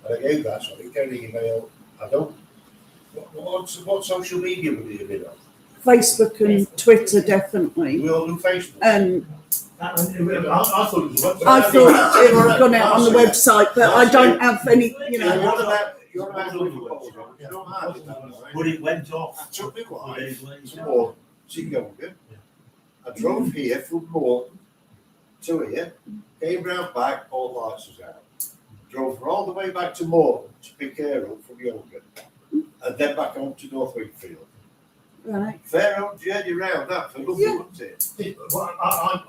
And I gave that, so I didn't get an email. I don't. What social media would it have been on? Facebook and Twitter, definitely. We all do Facebook. I thought it was a website. I thought it would have gone out on the website, but I don't have any, You're about football, you don't have it. But it went off. I took my 2 wife days later. to Morton, to Younger. I drove here from Morton to here, came round back, all lights was out. Drove her all the way back to Morton to pick her up from Younger, and then back home to North Wakefield. right. Fair old journey round that for nothing, Yeah. wasn't it?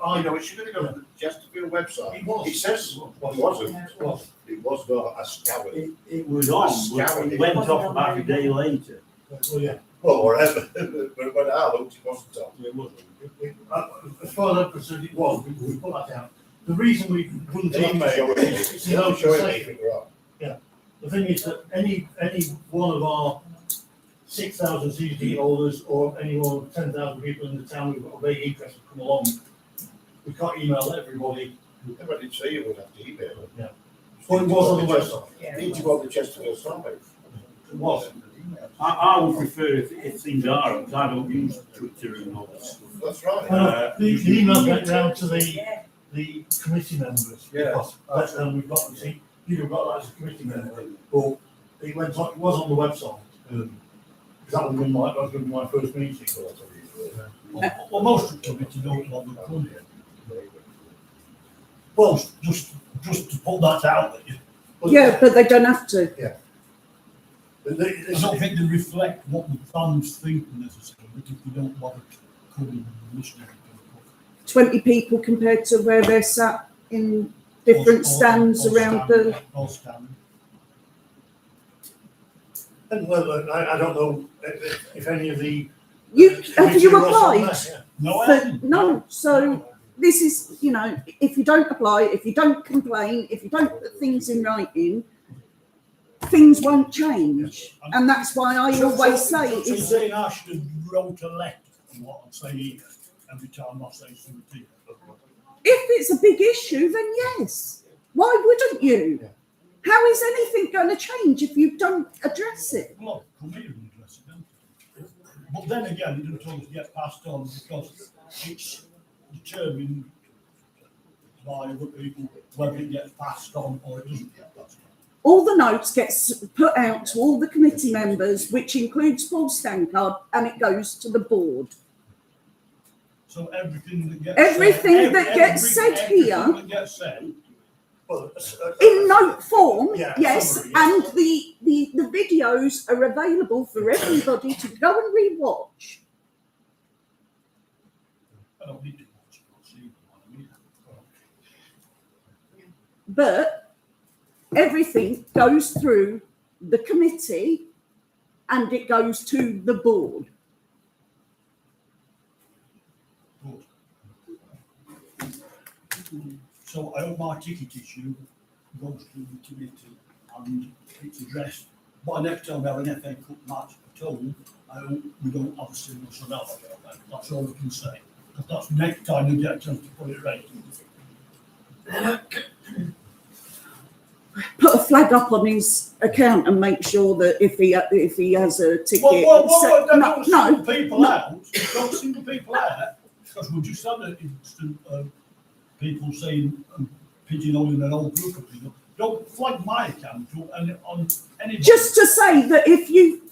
I know, it should have gone to the Chesterfield website. It says, well, it wasn't. It was not a scouring. It was on, but it went off about a day later. Well, yeah. Well, whatever. But when I looked, it wasn't on. It wasn't. As far as I'm concerned, it was, we put that out. The reason we couldn't email is, You don't show anything wrong. the thing is that any one of our 6,000 CCD holders or any one of 10,000 people in the town who've got a big interest to come along, we can't email everybody. I didn't say you would have to email it. Yeah. Well, it was on the website. You need to go on the Chesterfield site. It was. I would prefer if things are, because I don't use Twitter and all that stuff. That's right. The email went down to the committee members. Yeah. Because that's when we've got, see, you've got that as a committee member, but it went on, it was on the website. That was going to be my first meeting. Well, most of the committee don't want to come here. Well, just to put that out there. Yeah, but they don't have to. I don't think they reflect what the fans think necessarily, but if you don't bother coming and listening. 20 people compared to where they're sat in different stands around the. All standing. And well, I don't know if any of the. Have you applied? No, I For, haven't. no, so this is, if you don't apply, if you don't complain, if you don't put things in writing, things won't change. And that's why I always say So is saying I should have wrote a letter and what I'm saying every time I say something. if it's a big issue, then yes. Why wouldn't you? How is anything going to change if you don't address it? Well, come here and address it, don't you? But then again, it doesn't always get passed on because it's determined by other people whether it gets passed on or it doesn't get passed on. All the notes gets put out to all the committee members, which includes Paul Stankard, and it goes to the board. So everything that gets Everything that gets said here, everything that gets said, Well, in note form, Yeah, yes, summary, yes. and the videos are available for everybody to go and re-watch. I don't need to watch it, I'll see what I mean. But everything goes through the committee and it goes to the board. So I hope my ticket issue goes to the committee and it's addressed. By next time we have an FA Cup match at home, I hope we don't have a similar scenario. That's all we can say. Because that's next time you get a chance to put it right. Put a flag up on his account and make sure that if he has a ticket. Don't single people no. out. Don't single people out. Because we just had an instant of people saying pigeonholing an old group of people. Don't flag my account on any. Just to say that if you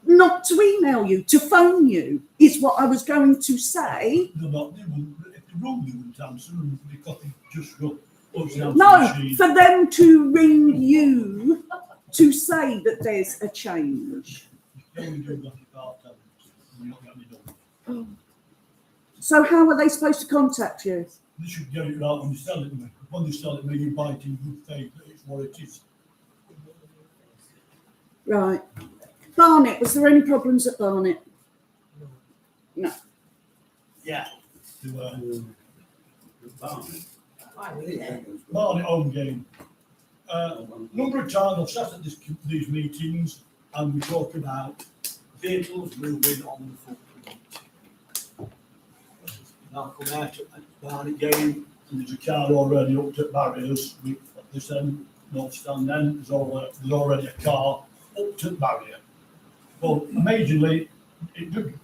not to email you, to phone you is what I was going to say. They're not. They wouldn't. If they rung, they wouldn't answer them because they just got. No, for them to ring you to say that there's a change. So how are they supposed to contact you? They should get it right when they sell it to me. When they sell it to me, you buy it in good faith that it's what it is. Right. Barnet, was there any problems at Barnet? No. Yeah. Barnet home game. Number of times I've sat at these meetings and we talk about vehicles moving on the footprint. And I come out at Barnet game and there's a car already up at barriers. This end, north stand end, there's already a car up to the barrier. Well, amazingly, an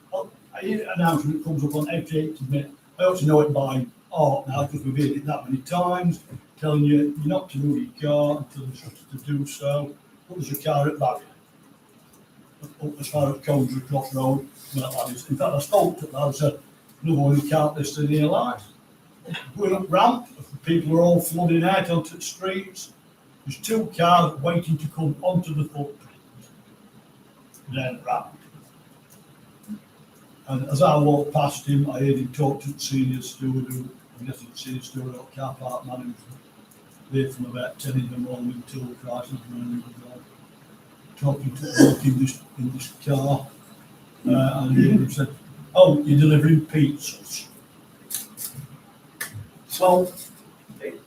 announcement comes up on every 8 minutes. I ought to know it by heart now because we've heard it that many times, telling you not to move your car until you're supposed to do so. But there's a car at barrier. Up as far as Colesbury Cross Road. In fact, I spoke to that. I said, no one can't listen to your life. Going up ramp, people are all flooding out onto the streets. There's 2 cars waiting to come onto the footprint. Then ramp. And as I walked past him, I heard him talk to the senior steward, who I guess it's the senior steward or car park man, who was there from about 10 in the morning until the crisis when he was talking to work in this car. And he said, "Oh, you're delivering pizzas." So,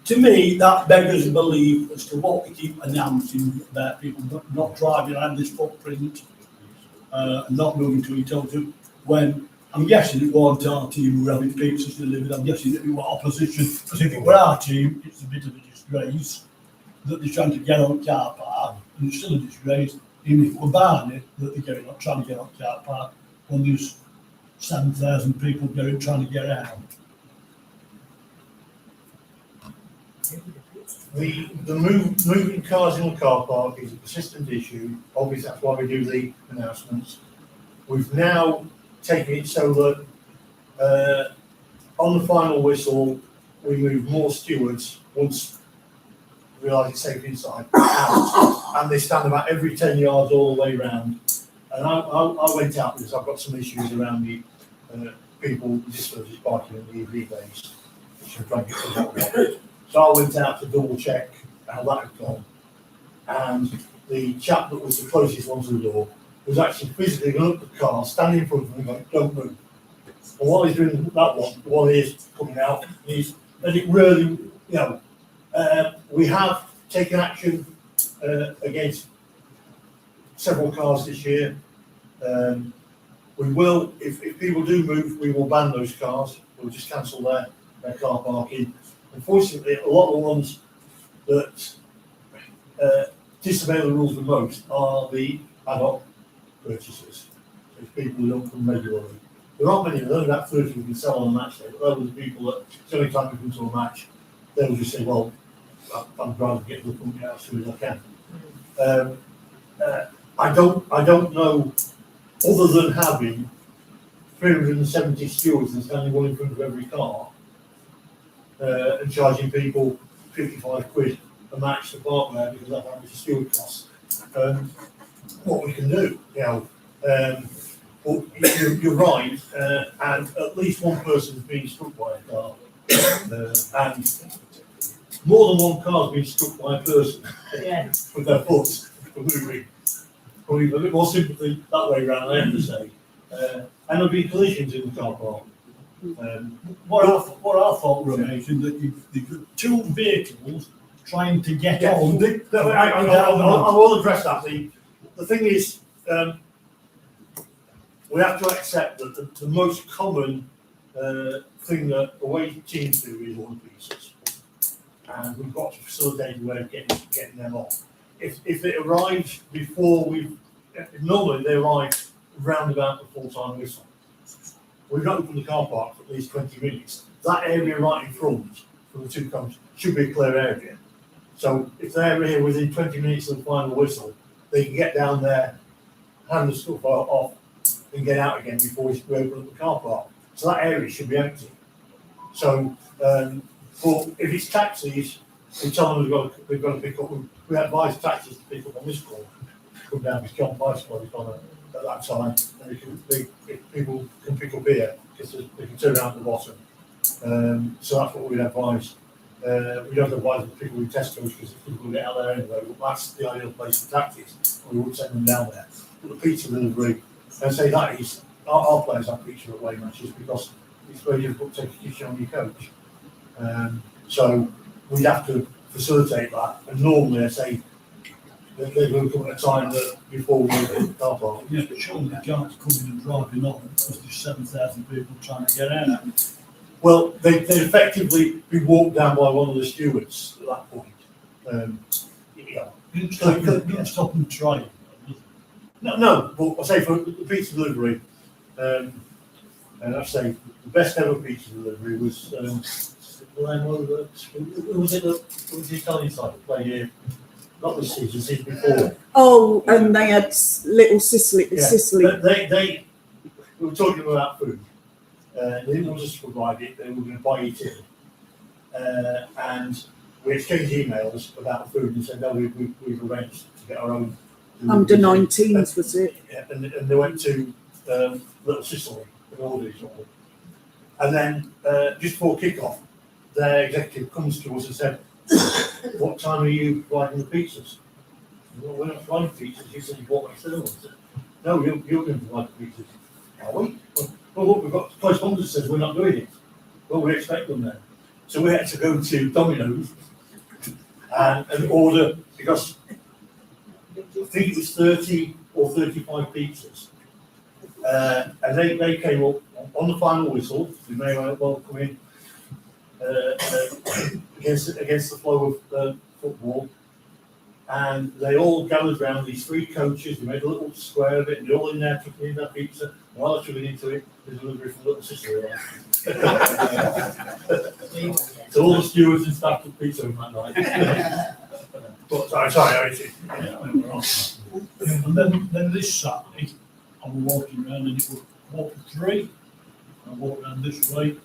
to me, that beggars belief as to what we keep announcing about people not driving around this footprint, not moving to each other. When I'm guessing it wasn't our team who were having pizzas delivered, I'm guessing it was opposition. Because if it were our team, it's a bit of a disgrace that they're trying to get on car park, and it's still a disgrace, even if it were Barnet, that they're trying to get on car park when there's 7,000 people trying to get out. The moving cars in the car park is a persistent issue. Obviously, that's why we do the announcements. We've now taken it so that on the final whistle, we move more stewards once we realise it's safe inside, and they stand about every 10 yards all the way around. And I went out because I've got some issues around the people with disabilities parking in the EV base, which I'm trying to get to that one. So I went out to double check how that had gone. And the chap that was the closest one to the door was actually physically going up the car, standing in front of me going, "Don't move." And while he's doing that one is coming out, and it really, we have taken action against several cars this year. We will, if people do move, we will ban those cars. We'll just cancel their car parking. Unfortunately, a lot of the ones that disobey the rules the most are the ad hoc purchasers. It's people who don't come regularly. There aren't many, there's only about 30 we can sell on a match day, but those are the people that, it's the only time we come to a match, they'll just say, well, I'm trying to get to the company out as soon as I can. I don't know, other than having 370 stewards and standing one in front of every car, and charging people 55 quid a match to park there because that's how much a steward costs. What we can do, you know, but you're right, and at least one person's been struck by a car, and more than one car's been struck by a person with their foot for moving. Probably a bit more sympathy that way around, I have to say. And there'll be collisions in the car park. What I thought was amazing that you've got two vehicles trying to get on. I will address that. The thing is, we have to accept that the most common thing that away teams do is one pieces, and we've got to facilitate a way of getting them on. If it arrives before normally they arrive round about the full-time whistle. We've not opened the car park for at least 20 minutes. That area right in front for the two comes should be a clear area. So if they're here within 20 minutes of the final whistle, they can get down there, hand the stuff off, and get out again before we open up the car park. So that area should be empty. So, but if it's taxis, we tell them we've got to pick up. We advise taxis to pick up on this floor, come down this John Price floor at that time, and people can pick up here because they can turn around at the bottom. So that's what we'd advise. We don't advise the people with Tesco's because people will get out there anyway, but that's the ideal place for taxis. We would send them down there. But the pizza delivery, and say that is, our players have pizza at away matches because it's very difficult to take a kitchen on your coach. So we'd have to facilitate that, and normally I say they will come at a time that before we get the car park. Yeah, but surely they can't come in and driving on because there's 7,000 people trying to get out. Well, they'd effectively be walked down by one of the stewards at that point. You don't stop and try. No, but I say for the pizza delivery, and I say the best ever pizza delivery was who was it the Italian side that played here? Not this season, season before. Oh, and they had little Sicily. Yeah, Sicily. We were talking about food. They didn't want us to provide it, they were going to buy it in. And we exchanged emails about food and said, no, we've arranged to get our own. Under 19s, was it? Yeah, and they went to Little Sicily and ordered it all. And then just before kick-off, their executive comes to us and said, what time are you providing the pizzas? Well, we're not providing pizzas. You said you bought external ones. No, you're going to provide the pizzas. Are we? Well, look, we've got correspondence that says we're not doing it. Well, we expect them then. So we had to go to Domino's and order, because I think it was 30 or 35 pizzas. And they came up on the final whistle. We may well come in against the flow of football. And they all gathered around these three coaches. We made a little square of it, and they're all in there chucking in their pizza. While I was chucking into it, the delivery from Little Sicily. So all the stewards and staff took pizza on that night. But sorry. And then this Saturday, I was walking around and it was 3:15. I walked around this way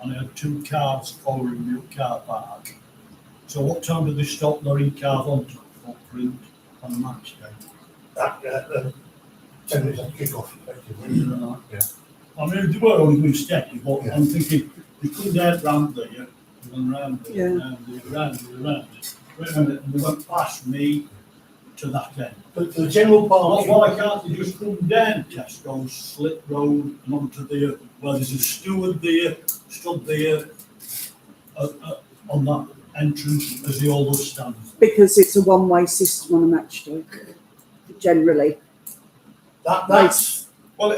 and I had two cars following me up car park. So what time did they stop lorry cars onto footprint on a match day? 10 minutes after kick-off, effectively. Yeah. I mean, they were only doing steps, but Yeah. I'm thinking they couldn't get round there, and round there, Yeah. round there, and they went past me to that end. But for the general parking, Why can't they just come down Tesco's, Slip Road, and onto there, where there's a steward there, stood there, on that entrance as the always stands. Because it's a one-way system on a match day, generally. that's Well,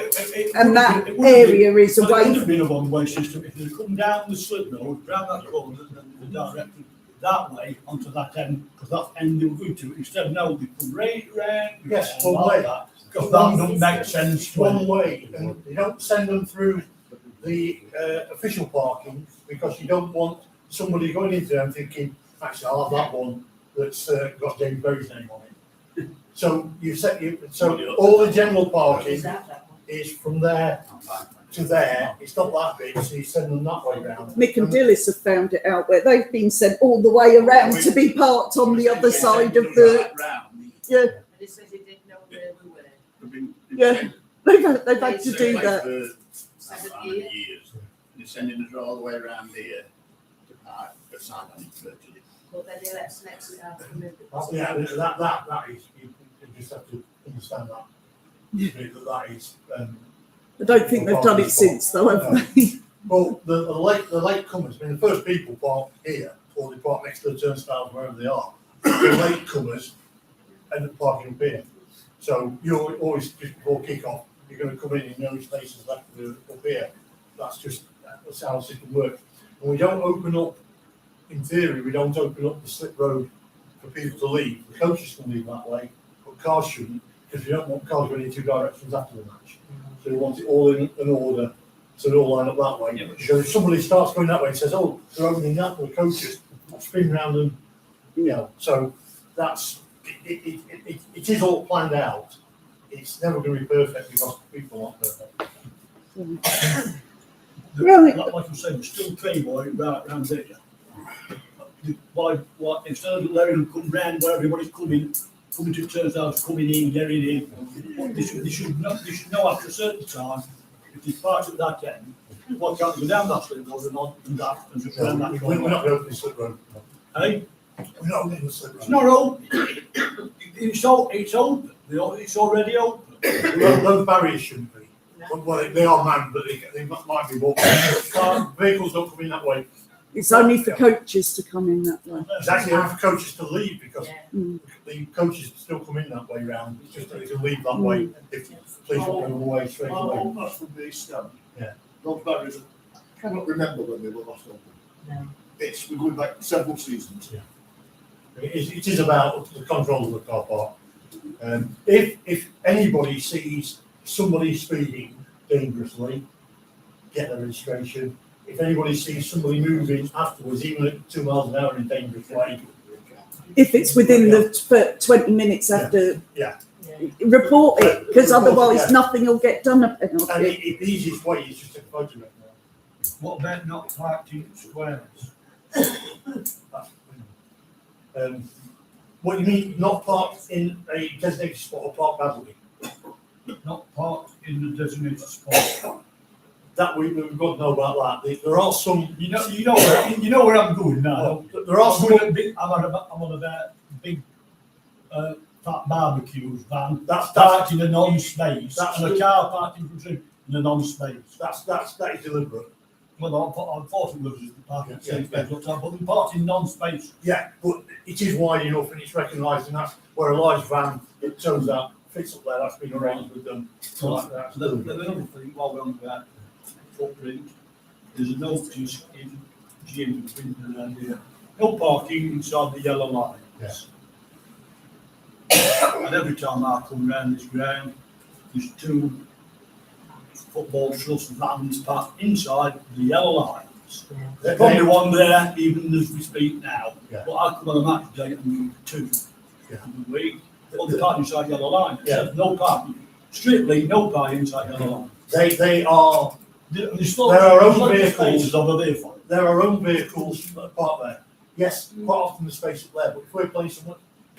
And that it wouldn't area is It would away. have been a one-way system if they'd come down the Slip Road, round that corner, and they directed that way onto that end, because that end they were going to. Instead, no, they come right round. Yes, round one like way. that, because that doesn't make sense It's to one me. way, and you don't send them through the official parking because you don't want somebody going into there and thinking, actually, I'll have that one that's got James Berry's name on it. So so all the general parking is from there to there. It's not that big, so you send them that way round. Mick and Dillis have found it out where they've been sent all the way around to be parked on the other side of the, yeah, And he says he didn't know where we were. yeah, they've had to do that. For how many years? They're sending us all the way around here to park beside on virtually. But then he lets next to our community. Yeah, that is, you just have to understand that. That is, I don't think they've done it since though, have they? well, the late comers, I mean, the first people park here, or they park next to the turnstiles wherever they are. The late comers end up parking up here. So you're always, just before kick-off, you're going to come in and no spaces left up here. That's how the system works. And we don't open up, in theory, we don't open up the slip road for people to leave. The coaches can leave that way, but cars shouldn't, because we don't want cars going in two directions after the match. So we want it all in an order, so they all line up that way. Yeah. So if somebody starts going that way and says, oh, they're opening that for the coaches, I'll spin round and, so that's, it is all planned out. It's never going to be perfect because people aren't perfect. Right. Like I said, we're still trained right round there. Why, instead of letting them come round where everybody's coming to turnstiles, coming in, getting in, they should know after a certain time, if there's parts at that end, why can't they go down that slip road and on and that and just round that We're corner? not going to open the slip road. Hey, We're not opening the slip road. it's not open. It's open. It's already open. Those barriers shouldn't be. Well, they are manned, but they might be walking. Vehicles don't come in that way. It's only for coaches to come in that way. It's actually only for coaches to leave because Mm. the coaches still come in that way round. It's just that they can leave that way if police want them away straight away. That's from the Stan. Yeah. Those barriers, I cannot remember when they were last open. No. We're going back several seasons. It is about the control of the car park. If anybody sees somebody speeding dangerously, get their registration. If anybody sees somebody moving afterwards, even at 2 miles an hour in a dangerous way, If it's within the 20 minutes after, report it, because otherwise nothing will get done about and it. the easiest way is just to photograph now. What about not parked in squares? What you mean, not parked in a designated spot or parked badly? Not parked in the designated spot. That we've got to know about that. There are some. You know where I'm going now. There are some. I'm on a big barbecues van. That's Parked in a non-space. And a car parked in front in a non-space. That is deliberate. Well, I thought it was the parking space, but they're parked in non-space. Yeah, but it is wide enough and it's recognised, and that's where a large van, it turns out, fits up there. That's been arranged with them. So that's The other thing, while we're on that footprint, there's a notice in James around here. No parking inside the yellow lines. And every time I come round this ground, there's 2 football trust vans parked inside the yellow lines. There's probably one there even as we speak now. Yeah. But I come on a match day and move 2 a week. Well, they park inside yellow lines. Yeah. No parking. Strictly no parking inside yellow lines. They are. There are own vehicles. over there for it. There are own vehicles that are parked there. Yes, quite often there's space up there, but if we're playing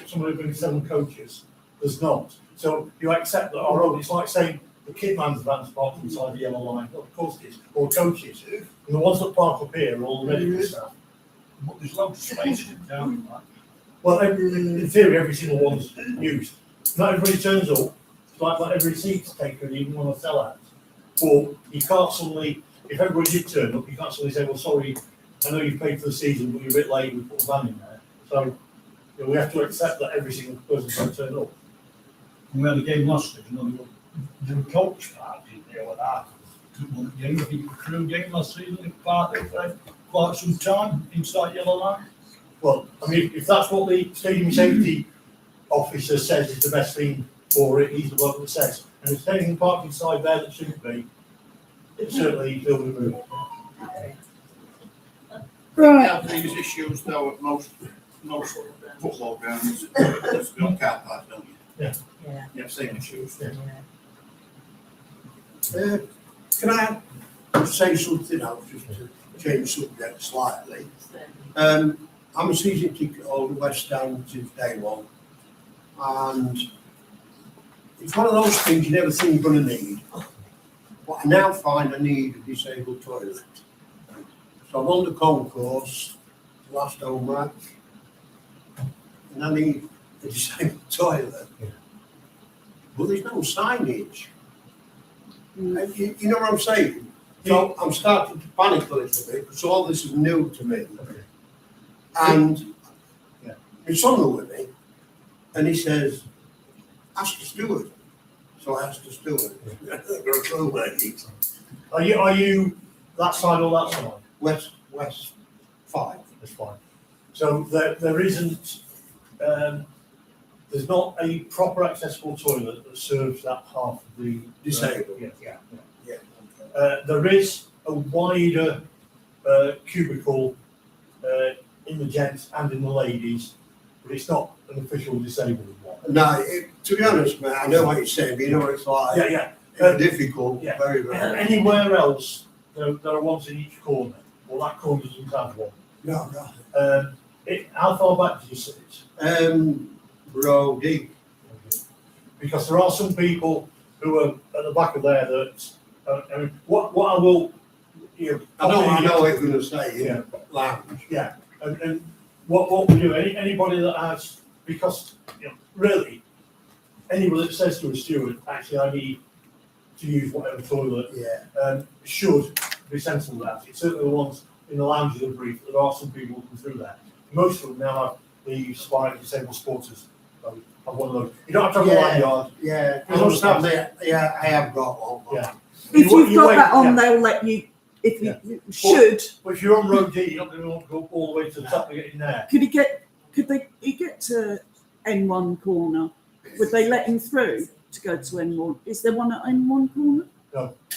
somebody brings 7 coaches, there's not. So you accept that our own. It's like saying the kid man's van's parked inside the yellow line. Well, of course it is. Or coaches. And the ones that park up here are all the medical staff. But there's loads of space in town, right? Well, in theory, every single one's used. Not everybody turns up. It's like not every seat's taken, even when I sell out. But you can't suddenly, if everybody did turn up, you can't suddenly say, well, sorry, I know you've paid for the season, but you're a bit late, we put a van in there. So we have to accept that every single person's going to turn up. We had a game last week, and there were coach parties there with that. I think a crew game last season, it parked there for quite some time inside yellow line. Well, I mean, if that's what the stadium safety officer says is the best thing for it, he's the one that says. And if there's anything parked inside there that shouldn't be, it's certainly will be removed. Right. Now, these issues though at most football grounds, there's no car parks, don't you? Yeah. Yeah. You have same issues. Can I say something else, just to change subject slightly? I'm a season ticket holder, West Ham since day one, and it's one of those things you never think you're going to need. But I now find I need a disabled toilet. So I'm on the Concourse, last home match, and I need a disabled toilet. But there's no signage. And you know what I'm saying? So I'm starting to panic a little bit because all this is new to me. And my son was with me, and he says, ask the steward. So I asked the steward. Are you that side or that side? West 5. That's fine. So there isn't, there's not a proper accessible toilet that serves that half of the Disabled. Yeah. Yeah. There is a wider cubicle in the gents and in the ladies, but it's not an official disabled one. No, to be honest, mate, I know what you're saying, but you know what it's like. Yeah. It's difficult, Yeah. very, very. Anywhere else, there are ones in each corner. Well, that corner doesn't have one. No. How far back do you sit? Row deep. Because there are some people who are at the back of there that, I mean, what I will, I know what you're going to say, Yeah. Lounge. Yeah, and what we do, anybody that has, because, really, anybody that says to a steward, actually, I need to use whatever toilet, should be sensible about it. Certainly the ones in the lounges are brief, there are some people who come through there. Most of them now have the Spike Disabled Sporters. Have one of those. You don't have to have a lanyard. Yeah, You must have I have got one. Yeah. If you've got wait, that on, yeah. they'll let you, if you Yeah. should. But if you're on road D, you're not going to want to go all the way to the top to get in there. Could he get to N1 corner? Would they let him through to go to N1? Is there one at N1 corner?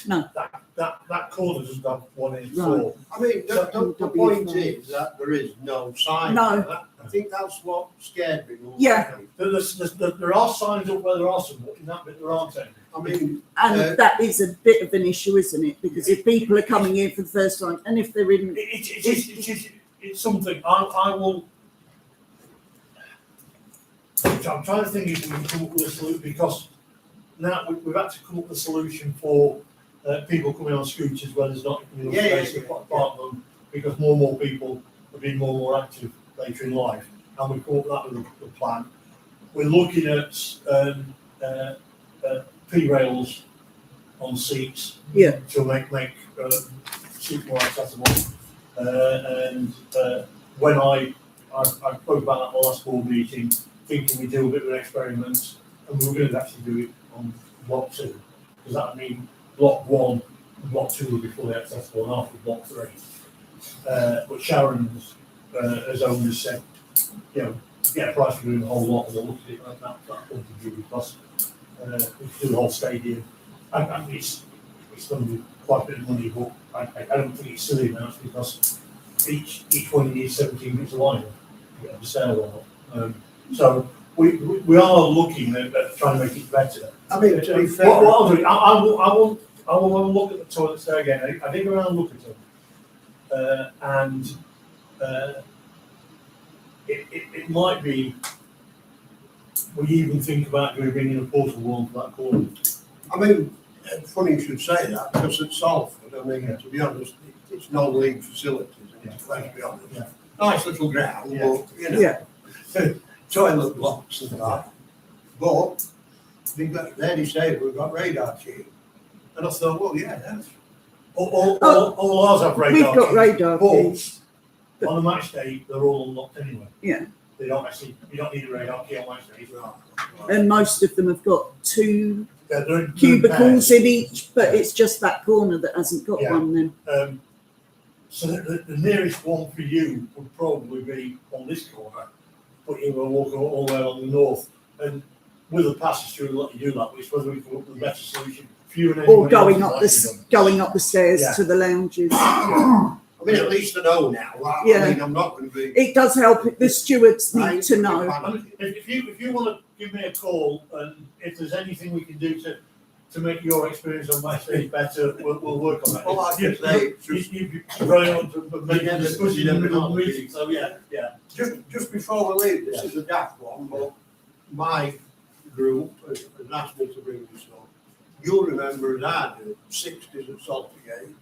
No. That corner doesn't have one in Right. four. I mean, the point is that there is no sign. No. I think that's what scared me more. Yeah. There are signs up where there are some, but in that bit there aren't any. I mean, And that is a bit of an issue, isn't it? Because if people are coming in for the first time, and if they're in, It's something I will. I'm trying to think if we can come up with a solution, because now we've had to come up with a solution for people coming on scooters where there's not enough space to park them, because more and more people are being more and more active later in life, and we've come up with that with a plan. We're looking at P-rails on seats to make seats more accessible. And when I spoke about that at the last board meeting, thinking we do a bit of an experiment, and we were going to actually do it on block 2, because that would mean block 1 and block 2 would be fully accessible, and after block 3. But Sharon's, as owners said, get a price for doing a whole lot, and we'll look at it like that point of view, because we do the whole stadium, and it's going to be quite a bit of money, but I don't think it's silly amounts, because each one needs 17 minutes of line to get the sale or not. So we are looking at trying to make it better. I mean, to be fair, What I'll do, I will have a look at the toilets there again. I did go around and look at them, and it might be we even think about bringing a portable one for that corner. I mean, funny you should say that, because at Salford, I mean, to be honest, it's non-league facilities, let's be honest. Yeah. Nice little ground, Yeah. but, toilet blocks and that. But, they're disabled, we've got radar tube. And I thought, well, yeah, that's. All ours have radar. we've got radar keys. But on a match day, they're all unlocked anyway. Yeah. They don't actually, you don't need a radar key on match days. And most of them have got 2 They're cubicles in each, but it's just that corner that hasn't got Yeah. one then. So the nearest one for you would probably be on this corner, but you will walk all the way along the north, and with the passage through, let you do that, which whether we come up with a better solution for you and Or anybody going else up like going up the stairs Yeah. to the lounges. I mean, at least I know now. Yeah. I mean, I'm not going to be. It does help if the stewards need to know. If you want to give me a call, and if there's anything we can do to make your experience on my stage better, we'll work on that. Well, like I say, You'd be very on to make a discussion in the middle of the meeting, so yeah. just before we leave, this is a daft one, but my group has asked me to bring this up. You'll remember as I do, 60s at Saltergate,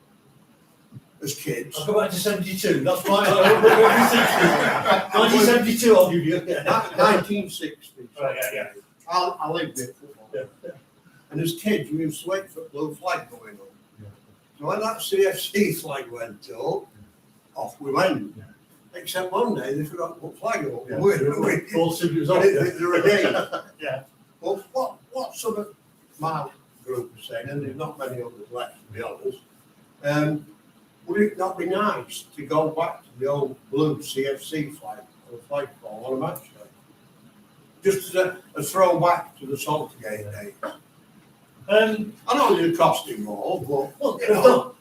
as kids. I'll go back to 72, that's fine. 1972, I'll give you. 1960s. Right, yeah. I lived it. And as kids, we used to wait for the blue flag going up. So when that CFC flag went up, off we went. Except one day they forgot to put flag up. Yeah. We All signals off. they're again. Yeah. Well, what sort of my group is saying, and there's not many others left, to be honest, would it not be nice to go back to the old blue CFC flag or flagpole on a match day? Just as a throwback to the Saltergate days. I know there's a cost involved, but Well, you know,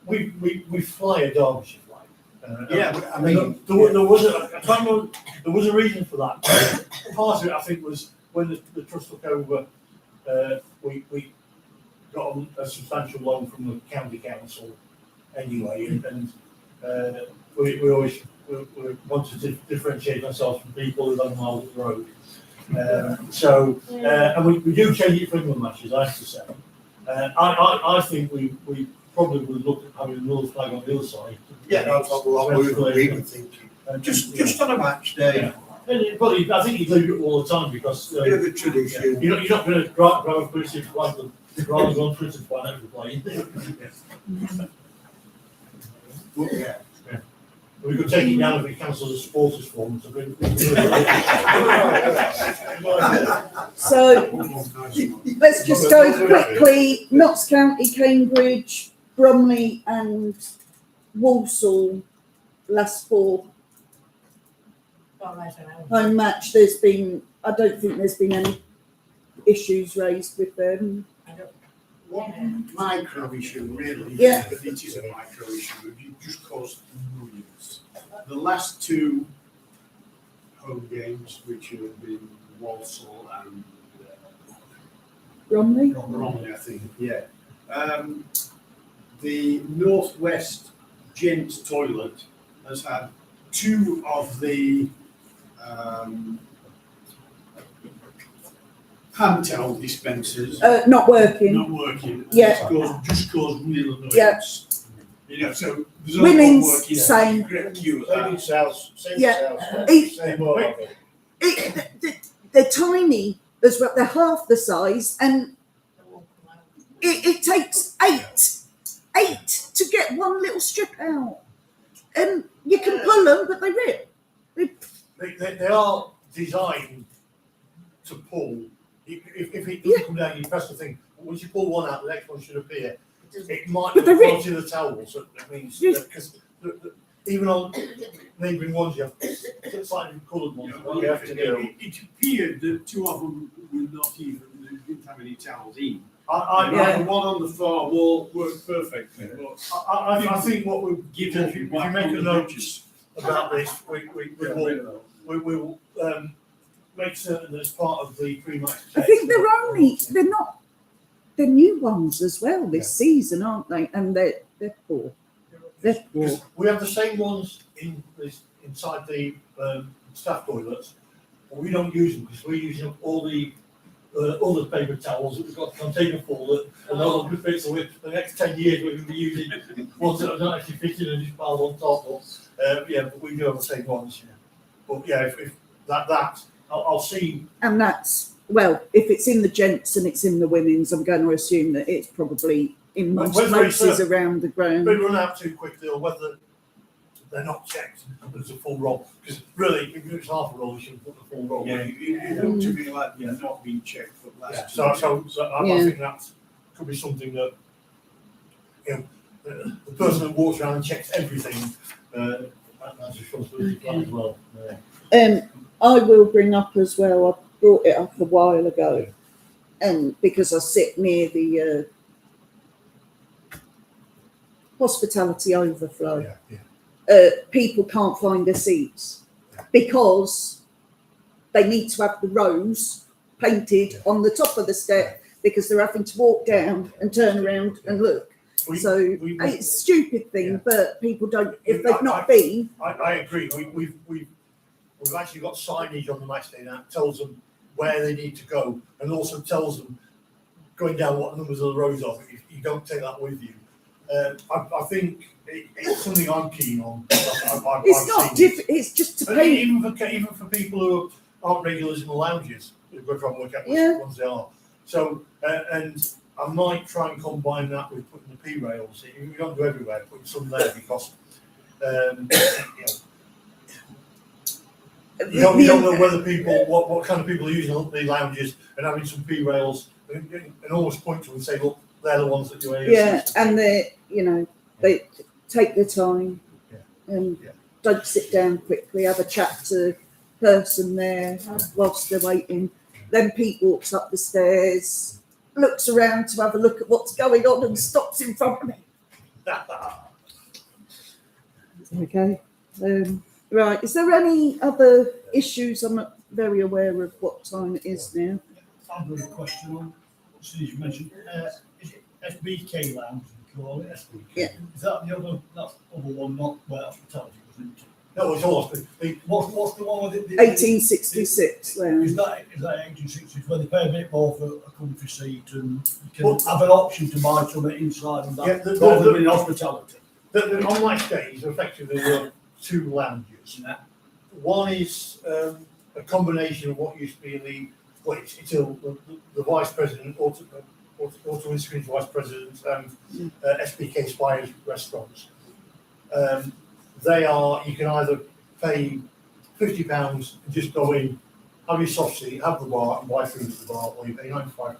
we fly a Derbyshire flag. yeah, but I mean, there was a reason for that. Part of it, I think, was when the trust took over. We got a substantial loan from the county council anyway, and we always we wanted to differentiate ourselves from people who live miles up the road. And we do change it for England matches, I have to say. I think we probably would look at having another flag on the other side. yeah, that's what we were thinking. Just on a match day. But I think you do it all the time because Bit of a tradition. you're not going to grab a British flag rather than British flag every play. Yeah. We could take it down if it cancels the supporters form to bring. So let's just go quickly. Notts County, Cambridge, Bromley and Walsall, last 4 home match. I don't think there's been any issues raised with them. One micro issue, really. Yeah. But it is a micro issue, just caused millions. The last 2 home games, which have been Walsall and Bromley? Bromley, I think, yeah. The Northwest Gents toilet has had 2 of the hand towel dispensers Not working. not working. Yeah. Just cause real annoyance. Yeah. You know, so there's only Women's one working. same. Great queue at Same that. cells, same Yeah. cells, same more of it. They're tiny as well. They're half the size, and it takes eight to get one little strip out. And you can pull them, but they rip. They are designed to pull. If it doesn't come down, you press the thing. Once you pull one out, the next one should appear. It might be But they rip. quality of the towel, so that means because even on neighbouring ones, you have slightly coloured ones. You have to do. It appeared that 2 of them were not even, they didn't have any towels in. I The one on the far wall worked perfectly, but I think what we give if you make a note about this, we will make certain that as part of the pre-match. I think they're new ones as well this season, aren't they? And they're poor. They're poor. We have the same ones inside the staff toilets, but we don't use them because we're using all the other paper towels that we've got a container full that are no longer fit. So for the next 10 years we're going to be using ones that are not actually fitted and just piled on top. But we do have the same ones. But if that I'll see. And that's, well, if it's in the gents and it's in the women's, I'm going to assume that it's probably in most places around the ground. They run out too quickly, or whether they're not checked as a full roll. Because really, if it's half a roll, you shouldn't put the full roll. yeah, it looked to me like they're not being checked for the last 2 So I think that could be something that, the person that walks around and checks everything, that's a responsibility for that as well. I will bring up as well, I brought it up a while ago, and because I sit near the hospitality overflow, people can't find their seats because they need to have the rows painted on the top of the step because they're having to walk down and turn around and look. So it's a stupid thing, but people don't, if they've not been. I agree. We've actually got signage on the match day now that tells them where they need to go, and also tells them going down what numbers of the rows are. If you don't take that with you, I think it's something I'm keen on. It's not difficult. It's just to pay. Even for people who aren't regulars in the lounges, we've got to try and work out which ones they are. So and I might try and combine that with putting the P rails. We don't do everywhere, putting some there because you don't know whether people what kind of people are using the lounges, and having some P rails and almost point to them and say, look, they're the ones that do ASC. Yeah, and they take their time and don't sit down quickly, have a chat to the person there whilst they're waiting. Then Pete walks up the stairs, looks around to have a look at what's going on and stops in front of me. Okay. Right, is there any other issues? I'm not very aware of what time it is now. I've got a question on, as soon as you mentioned, is it SBK Lounge, we call it? SBK. Yeah. Is that the other one, not where hospitality was into? No, it's all. What's the one with it? 1866 Lounge. Is that 1866 where they pay a bit more for a comfy seat and you can have an option to buy something inside and that, rather than in hospitality? On match days, effectively, there are two lounges. One is a combination of what used to be the vice president, Auto Windscreen's vice president, and SBK Spires restaurants. They are, you can either pay £50 and just go in, have your soft seat, have the bar, and buy food at the bar, or you pay £95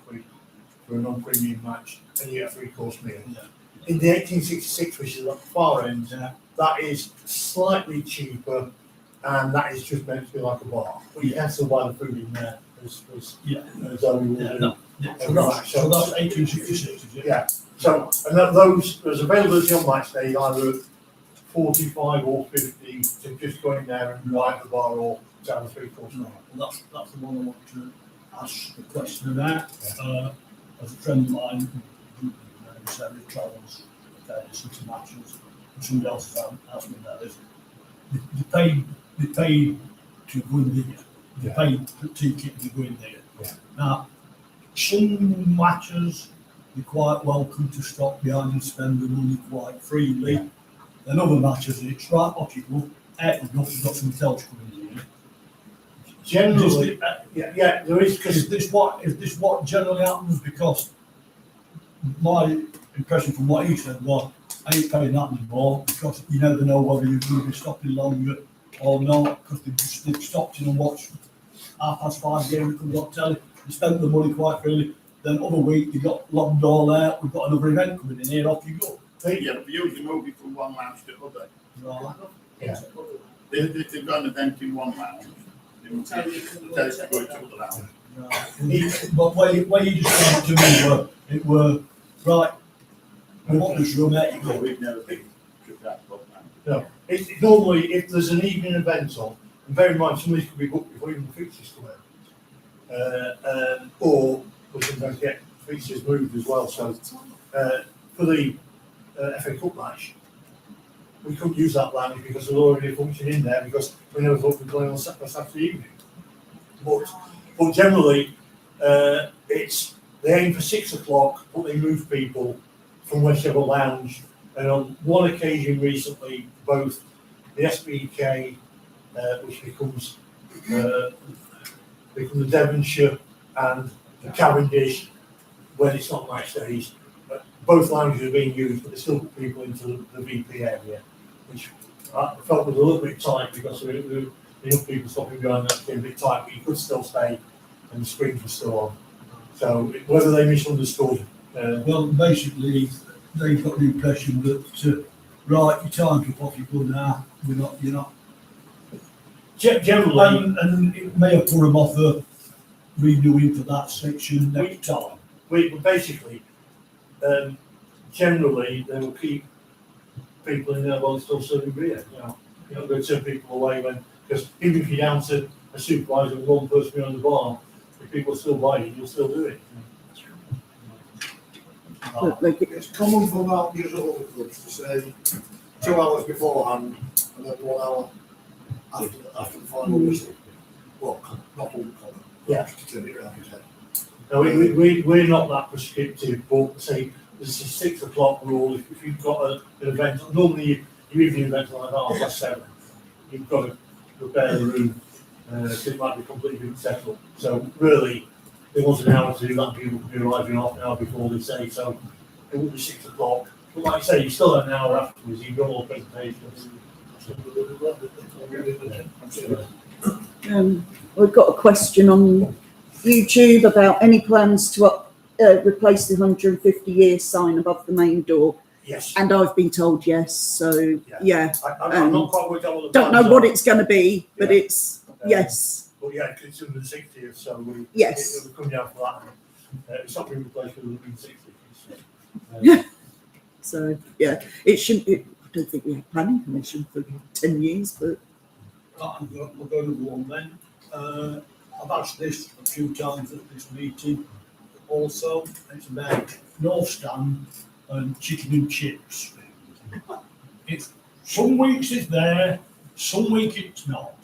for a non-premium match and you get a 3-course meal. In the 1866, which is at the far end, that is slightly cheaper, and that is just meant to be like a bar. But you can still buy the food in there. So that's 1866, is it? Yeah. So, and those, there's availability on match day, either 45 or 50, to just go in there and buy at the bar or down the 3-course meal. Well, that's the one I want to ask the question about. As a friend of mine who said he travels city matches, and somebody else asked me about this. They pay to go in there. They pay the ticket to go in there. Now, some matches you're quite welcome to stop behind and spend the money quite freely. Then other matches, it's right what you go, you've got something else coming in here. Generally, there is, because is this what generally happens? Because my impression from what he said was, I ain't paying that anymore because you never know whether you're going to be stopping longer or not, because they've stopped in and watched 5:30 game, comes on telly, they spent the money quite freely. Then other week you got locked all out, we've got another event coming in here, off you go. Yeah, but you usually move it from one lounge to another. Right. If they've got an event in one lounge, they will tell you to go to another lounge. Right. But where you just came to me it were right. We want this room out, you go. We've never been to that club now. no. It's normally, if there's an evening event on, and bear in mind, some of these could be booked before even the fixtures come out. Or we sometimes get fixtures moved as well. So for the FA Cup match, we couldn't use that lounge because there's already a function in there because we never thought we'd play on Saturday evening. But generally, it's they aim for 6 o'clock, but they move people from whichever lounge. And on one occasion recently, both the SBK, which becomes the Devonshire, and the Cavendish, when it's not match days, both lounges are being used, but they still put people into the VP area, which I felt was a little bit tight because there were enough people stopping behind that became a bit tight, but you could still stay and the screens were still on. So whether they misunderstood. Well, basically, they've got the impression that, right, your time's up, off you go now, you're not. Generally, And it may have put them off renewing for that section next time. we basically, generally, they will keep people in there while they're still serving beer, you know. You're not going to turn people away because even if you're down to a supervisor and one person behind the bar, if people are still buying, you'll still do it. But they get- It's common for Maltese at all clubs to say 2 hours beforehand and then 1 hour after the final whistle. Well, not all common. Yeah. To turn it around his head. No, we're not that prescriptive, but say, this is 6 o'clock rule, if you've got an event, normally you evening event like that, 7:30, you've got to prepare the room, so it might be completely settled. So really, they want an hour to do that, people can be arriving half an hour before they say, so it will be 6 o'clock. But like I say, you still have an hour afterwards, you've got all the presentations. We've got a question on YouTube about any plans to replace the 150-year sign above the main door. Yes. And I've been told yes, so yeah. I'm not quite worked out what the Don't know plans what are. it's going to be, but it's yes. But yeah, it's under the 60th, so Yes. it'll come down for that. It's not being replaced with the 60th. Yeah. So yeah, it shouldn't. I don't think we have planning permission for 10 years, but We're going to go on then. I've asked this a few times at this meeting also. It's about North Stand and chicken and chips. It's some weeks it's there, some weeks it's not.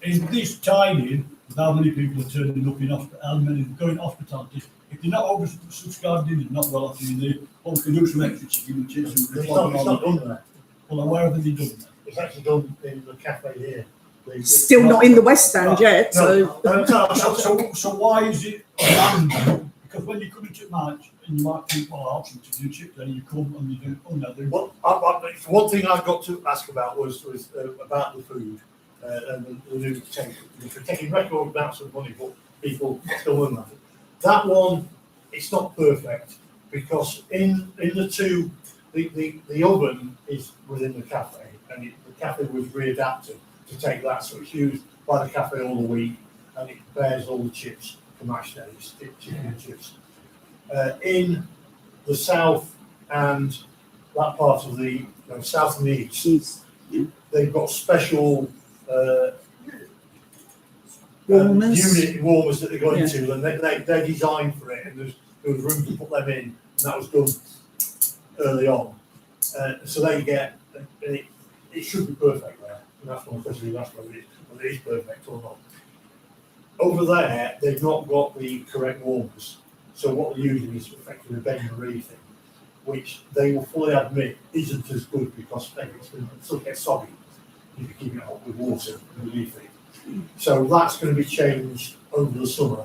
Is this tied in with how many people are turning up in hospital, how many are going to hospitality? If you're not oversubscribed in, not well off in there, well, we can do some extra chicken and chips. It's not done there. Well, where have they done that? It's actually done in the cafe here. still not in the West Stand yet. So So why is it abandoned? Because when you come into March and you might think, well, I'll have some chicken and chips, then you come and you do, oh no, they're Well, one thing I've got to ask about was about the food and the new tank. We're taking record amounts of money, but people still win that. That one, it's not perfect because in the two, the oven is within the cafe, and the cafe was readapted to take that, so it's used by the cafe all the week, and it prepares all the chips for match days, chicken and chips. In the south and that part of the south and the east, they've got special unit warmers that they go into, and they're designed for it, and there was room to put them in, and that was done early on. So they get, it should be perfect there, and that's one question you asked whether it is perfect or not. Over there, they've not got the correct warmers, so what they're using is effectively a Ben Marie thing, which they will fully admit isn't as good because it's going to still get soggy if you keep it hot with water and relief it. So that's going to be changed over the summer,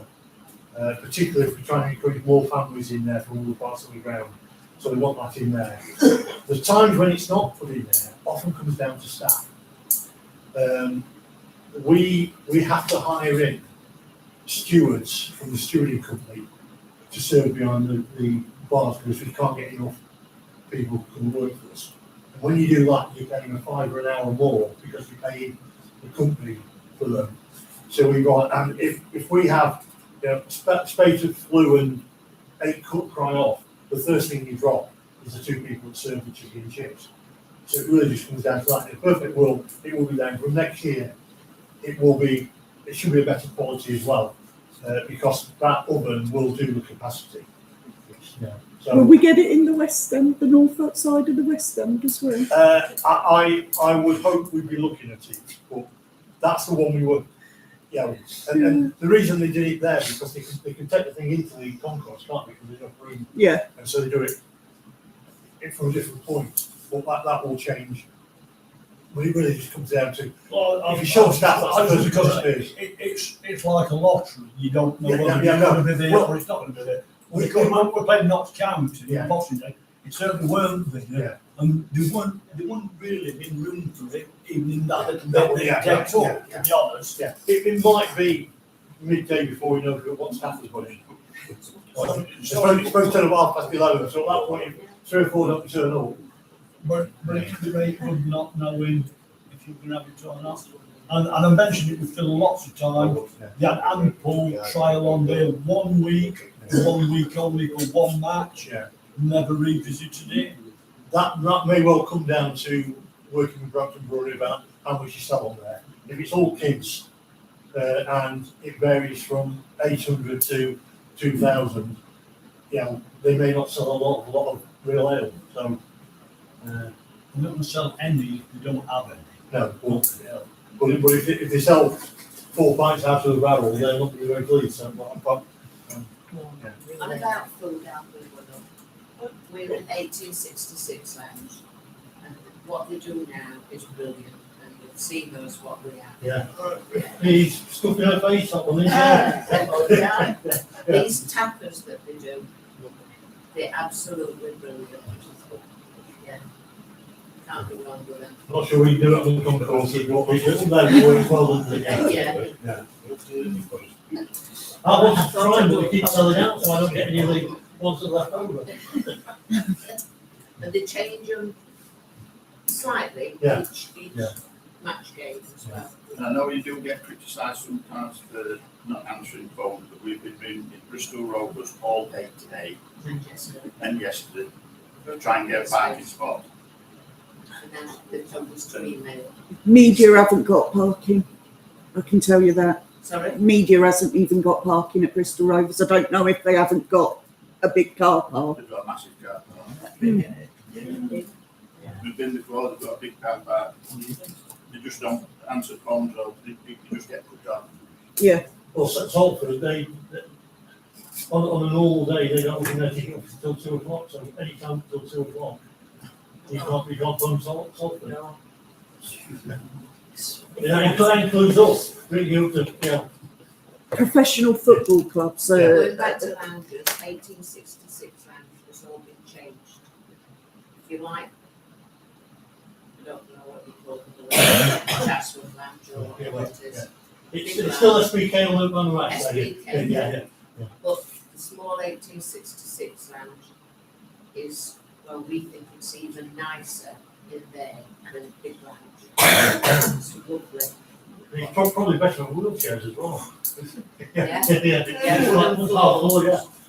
particularly if we're trying to encourage more families in there from all the parts of the ground. So we want that in there. The times when it's not put in there often comes down to staff. We have to hire in stewards from the stewarding company to serve behind the bars because we can't get enough people who can work for us. And when you do that, you're paying a £5 an hour more because you're paying the company for them. So we've got, and if we have spate of flu and 8 cook cry off, the first thing you drop is the 2 people that serve the chicken and chips. So it really just comes down to that. In a perfect world, it will be down from next year. It should be a better quality as well, because that oven will do the capacity. Yeah. So, will we get it in the West End, the north side of the West End as well? I would hope we'd be looking at it, but that's the one we were. Yeah, and the reason they did it there because they can take the thing into the concourse, can't they? Because there's enough room. Yeah. And so they do it from a different point. But that will change. But it really just comes down to if you short staff, that's because it's like a lottery. You don't know whether it's going to be there or it's not going to be there. We're playing Notts County in Boxing Day. It certainly weren't there, and there wouldn't really been room for it, even in that little bit that it takes up, to be honest. Yeah, it might be midday before we know what staff is running. It's supposed to turn up 11:30, so at that point, if 3 or 4 don't turn up. But it's very good not knowing if you can have it or not. And I mentioned it with Phil lots of times. They had ample trial on there, 1 week, 1 week only for one match. Yeah. Never revisited it. That may well come down to working with Brampton Brewery about how much you sell on there. If it's all kids, and it varies from 800 to 2,000, they may not sell a lot of real ale. So, They're not going to sell any if they don't have any. no, but if they sell 4 pints out of the barrel, they're not going to be very pleased. So, And about food, we're in 1866 lounge, and what they do now is brilliant, and you've seen us what we have. yeah. He's stuffing her face up on this. Yeah. These tappers that they do, they're absolutely brilliant. Yeah. Can't go wrong with them. Not sure we can do it on the concourse, what we do. No, works well, doesn't it? Yeah. I want to try, but we keep selling out, so I don't get any of the ones that are left over. And they change them slightly Yeah. each Yeah. match game as well. And I know you do get criticised sometimes for not answering phones, but we've been in Bristol Rovers all day today and yesterday to try and get a parking spot. And then they've told us to email. Media haven't got parking. I can tell you that. Sorry? Media hasn't even got parking at Bristol Rovers. I don't know if they haven't got a big car park. They've got a massive car park. Mm. We've been before, they've got a big car park. They just don't answer phones, or they just get put on. Yeah. Well, Salford, on a normal day, they don't open their ticket up until 2 o'clock, so any time until 2 o'clock, you can't phone Salford. No. Yeah, that includes us, bring you to, Professional football clubs. Going back to lounges, 1866 lounge has all been changed. If you like, I don't know what you call them, Chatswood lounge or whatever it is. It's still SPK on the right side. SPK, Yeah. But the small 1866 lounge is, well, we think it's even nicer in there than a big lounge. It's lovely. It's probably better on wheelchairs as well. Yeah.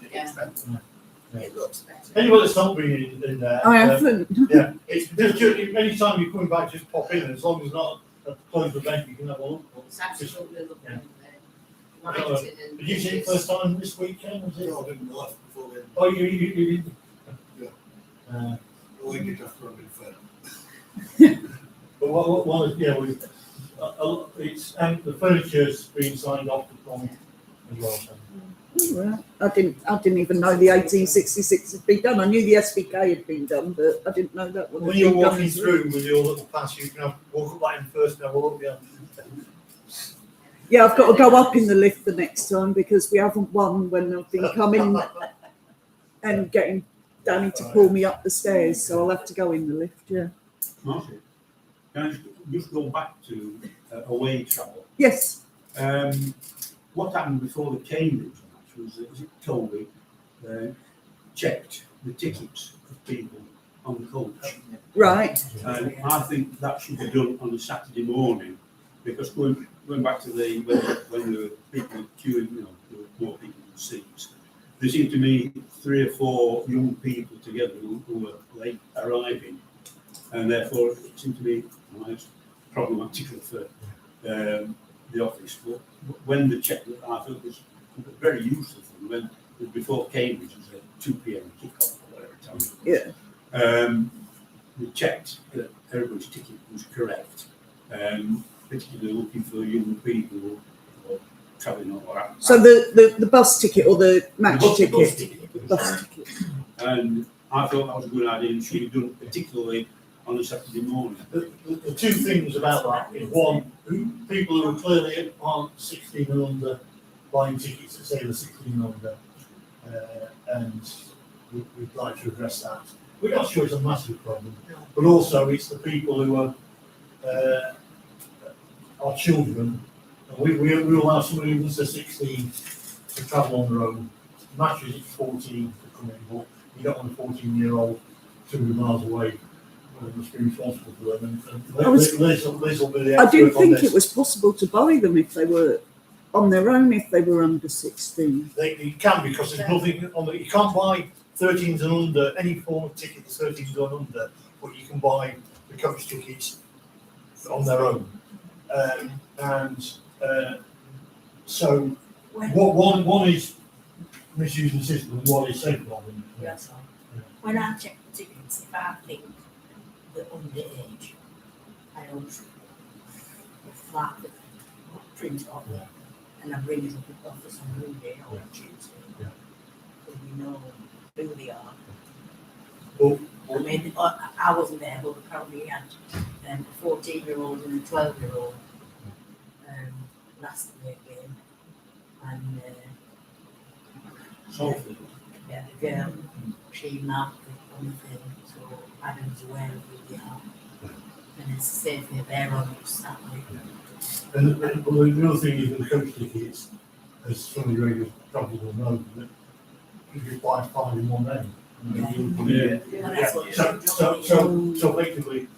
Yeah. It looks better. Anyone that's not been in there. I haven't. Yeah, it's just, any time you're coming back, just pop in, as long as not close the bank, you can have a look. It's absolutely lovely in there. Uh, Lighting and Did you see it first time this weekend? Was it? No, I didn't know before then. Oh, you did? Yeah. We did after I've been fed. But one is, it's, and the furniture's been signed off to Tom as well. So. Oh, right. I didn't even know the 1866 had been done. I knew the SPK had been done, but I didn't know that one. When you're walking through with your little pass, you can walk up that in first and have a look down. Yeah, I've got to go up in the lift the next time because we haven't won when I've been coming and getting Danny to pull me up the stairs, so I'll have to go in the lift. Yeah. Martin, can I just go back to away travel? Yes. What happened before the Cambridge match was that Toby checked the tickets of people on the coach. Right. And I think that should be done on a Saturday morning, because going back to when the people queuing, there were more people in seats. There seemed to me 3 or 4 young people together who were late arriving, and therefore it seemed to me problematical for the office. But when the check, I thought was very useful for them, when it was before Cambridge, it was a 2 p.m. kickoff or whatever time it was. Yeah. We checked that everybody's ticket was correct, particularly looking for young people who were travelling or whatever. So the bus ticket or the match ticket? The Bus ticket. And I thought that was a good idea and should be done particularly on a Saturday morning. The 2 things about that is, one, people who clearly aren't 16 and under buying tickets that say they're 16 and under, and we'd like to address that. We're not sure it's a massive problem, but also it's the people who are our children. And we allow somebody who's 16 to travel on their own. Matches it's 14 to come in, but you don't want a 14-year-old 200 miles away, must be responsible for them. And I was- Liz will be the I didn't expert on think this. it was possible to buy them if they were on their own, if they were under 16. You can, because there's nothing on the, you can't buy 13s and under, any form of ticket that's 13s and under, but you can buy the coach tickets on their own. So one is misusing the system and one is safeguarding. That's all. When I check the tickets, if I think they're underage, I always flag them, print it off, Yeah. and I bring it up in the office on Monday or Yeah. Tuesday. Yeah. So we know who they are. Well, I mean, I wasn't there, but apparently we had a 14-year-old and a 12-year-old last night game. And Sophie. yeah, the girl, she marked it on the thing, so Adam's aware of who they are. And it's safe if they're on it, sadly. And the other thing is with the coach tickets, as some of the radio probably will know, that you can buy 5 in one day. Well, that's what So effectively,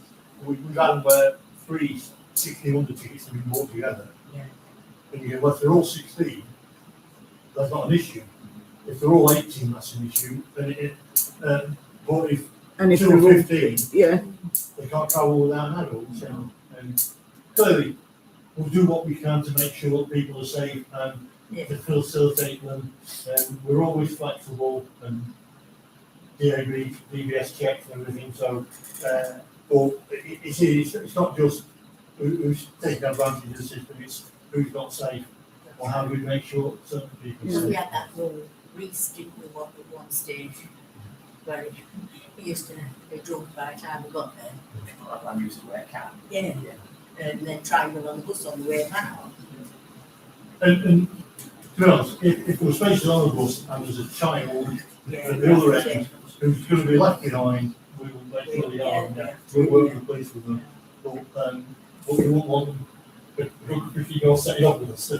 we've had 3 1600 tickets that we bought together. Yeah. And you go, well, if they're all 16, that's not an issue. If they're all 18, that's an issue. Then but if And if 2 they're or all, 15, yeah, they can't travel without an adult. And clearly, we'll do what we can to make sure that people are safe and Yeah. to facilitate them. And we're always flexible and DAB, DBS checks and everything. So, but it's not just who's taking advantage of the system, it's who's not safe or how do we make sure certain people are So we safe. had that whole Reese, didn't we, at one stage, where he used to be drunk by the time we got there. I used to wear a cap. Yeah. And then triangle on the bus on the way back. And to be honest, if there were spaces on the bus and there's a child at the other end who's going to be left behind, we will make sure they are, and we'll work in place with them. But we won't want them, if you go set it up with us.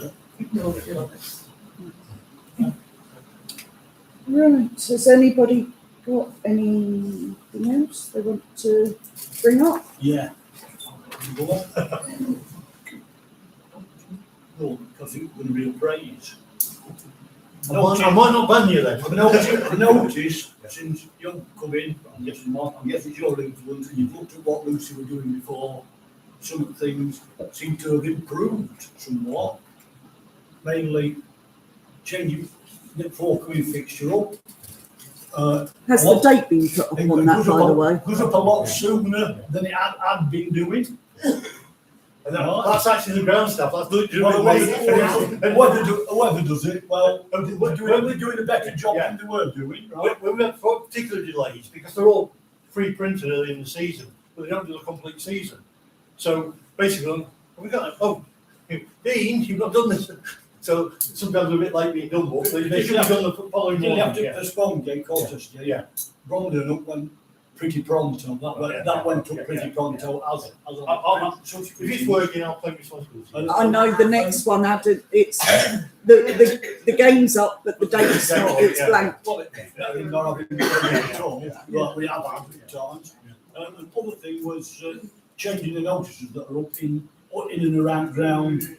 right. Has anybody got anything else they want to bring up? Yeah. Well, because it's going to be a praise. I might not ban you then. I've noticed since you've come in, I'm guessing it's your influence, and you've looked at what Lucy were doing before, some things seem to have improved somewhat. Mainly changing the forklift fixture up. Has the date been put up on that, by the way? Goes up a lot sooner than it had been doing. And that's actually the ground stuff. That's doing Whoever does it, well, they're doing a better job than they were doing, right? When we have particular delays, because they're all pre-printed early in the season, but they don't do the complete season. So basically, we got, Dean, you've not done this. So sometimes we're a bit late being done, but they should have done the following Didn't have morning. to postpone game contest, yeah. Bromden went pretty pronto, that went up pretty pronto as If it's working, I'll take responsibility. I know the next one had it's the game's up, but the date's not. It's blank. Well, not having been at all, like we have had at times. And the other thing was changing the notices that are up in and around ground,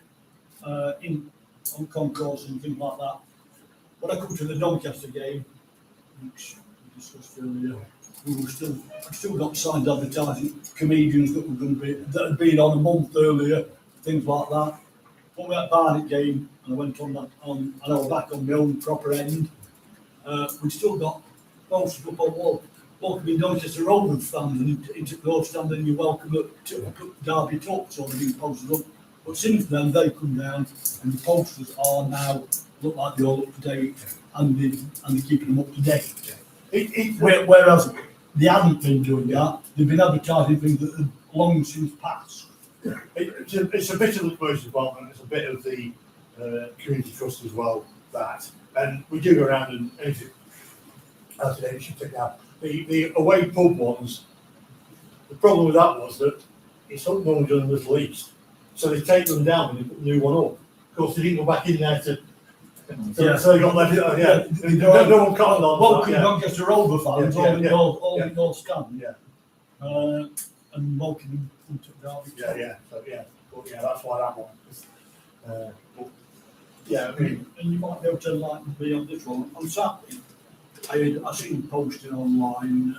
on Concourse and things like that. When I come to the Doncaster game, which we discussed earlier, we were still got signed advertising comedians that had been on a month earlier, things like that. When we had Barnet game, and I went on that, and I was back on my own proper end, we still got posted up on wall. Welcome in Doncaster Rovers fans and into the stand and you're welcome to Derby Talk, so they've been posted up. But since then, they come down and the posters are now look like they're all up to date and they're keeping them up to date. Whereas they haven't been doing that, they've been advertising things that have long since passed. It's a bit of the commercial department, it's a bit of the community trust as well, that. And we do go around and anything, as today we should take out. The away pub ones, the problem with that was that it's not normally done as least. So they take them down and they put the new one up. Of course, they didn't go back in there to Yeah. So they got left, no one commented on Woking that, yeah. Doncaster Rover fans, all Yeah. in your stand. Yeah. And Woking took Derby. But yeah, that's why that one. But, yeah, I mean, And you might be able to enlighten me on this one. On Saturday, I seen posting online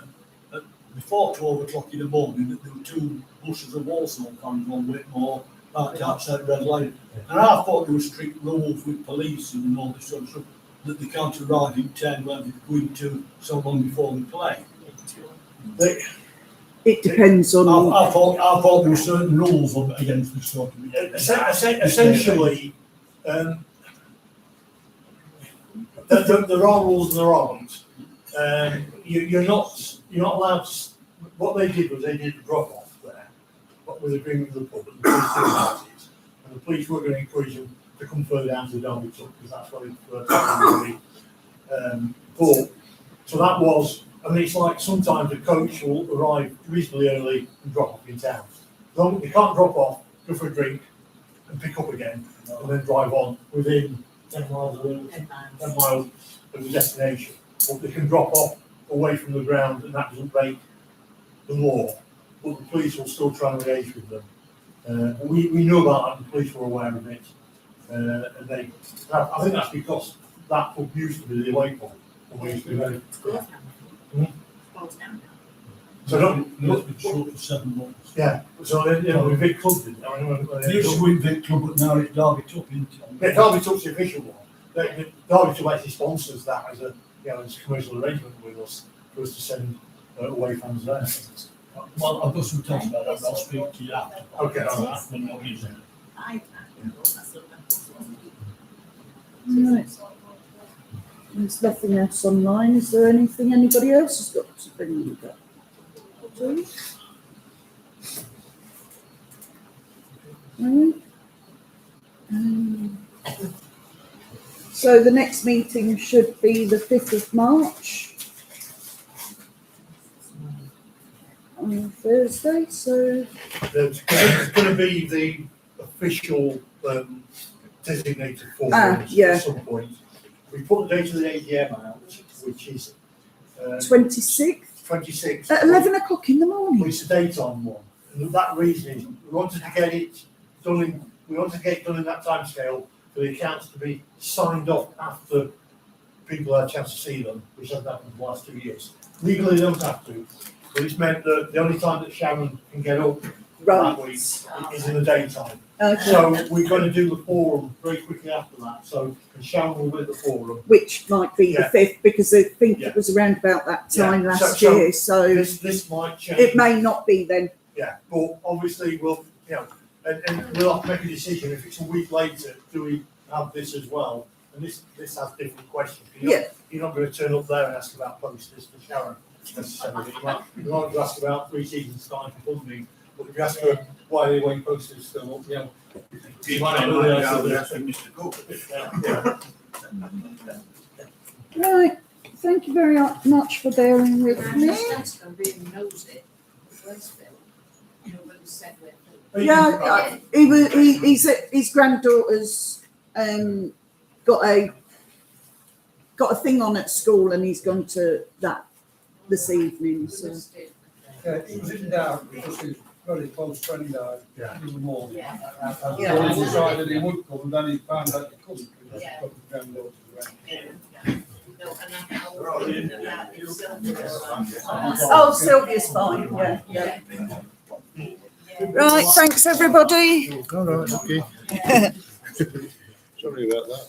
before 12 o'clock in the morning that there were 2 buses of Walsall fans on Whitmore parked outside Red Line. And I thought there were strict rules with police and all this sort of stuff that they can't arrive in 10 when they're going to so long before they play. It depends on. I thought there were certain rules against this sort of thing. essentially, there are rules and there aren't. You're not allowed to, what they did was they did a drop off there, but with agreement with the pub, and the police didn't want it. And the police were going to encourage them to come further down to the Derby Tuck, because that's what they were telling but, so that was, I mean, it's like sometimes a coach will arrive reasonably early and drop off in town. They can't drop off, go for a drink, and pick up again, and then drive on within 10 miles of the destination. But they can drop off away from the ground, and that doesn't break the law. But the police will still try and liaise with them. We know about that, and the police were aware of it. And I think that's because that pub used to be the away pub. So It's been short for 7 months. yeah, so with big clubs, didn't they? I remember It used to be Vic Club, but now it's Derby Tuck, isn't it? Yeah, Derby Tuck's the official one. Derby Tuck actually sponsors that as a commercial arrangement with us for us to send away fans there. Well, I've got some thoughts about that, but I'll speak to you after. Okay, all right. When you're busy. Right. There's nothing else online. Is there anything anybody else has got to bring you up to? So the next meeting should be the 5th of March on Thursday. So There's going to be the official designated form at some point. We put the date of the AGM out, which is 26th 26th. at 11 o'clock in the morning. It's a date on one. And that reason is we wanted to get it done in that time scale for the accounts to be signed off after people had a chance to see them, which hasn't happened in the last 2 years. Legally, they don't have to, but it's meant that the only time that Sharon can get up that week is in the daytime. Okay. So we're going to do the forum very quickly after that. So Sharon will be at the forum. Which might be the 5th, because I think it was around about that time last year. So this might change. It may not be then. Yeah, but obviously we'll, and we'll have to make a decision. If it's a week later, do we have this as well? And this has different questions. You're not going to turn up there and ask about posters to Sharon necessarily. You're not going to ask about 3 seasons time for funding. But if you ask her why they won't posters still up, you might not know the answer. Mr. Cook. Right. Thank you very much for bearing with me. Really knows it. Nobody said where. Yeah, his granddaughter's got a thing on at school, and he's gone to that this evening. So Yeah, he was in doubt because his very close friend died in the morning. Yeah. And he decided he would come, and then he found out he couldn't because he's got the granddaughter around. Oh, Sylvia's fine. Yeah. Right, thanks everybody. All right, okay. Sorry about that.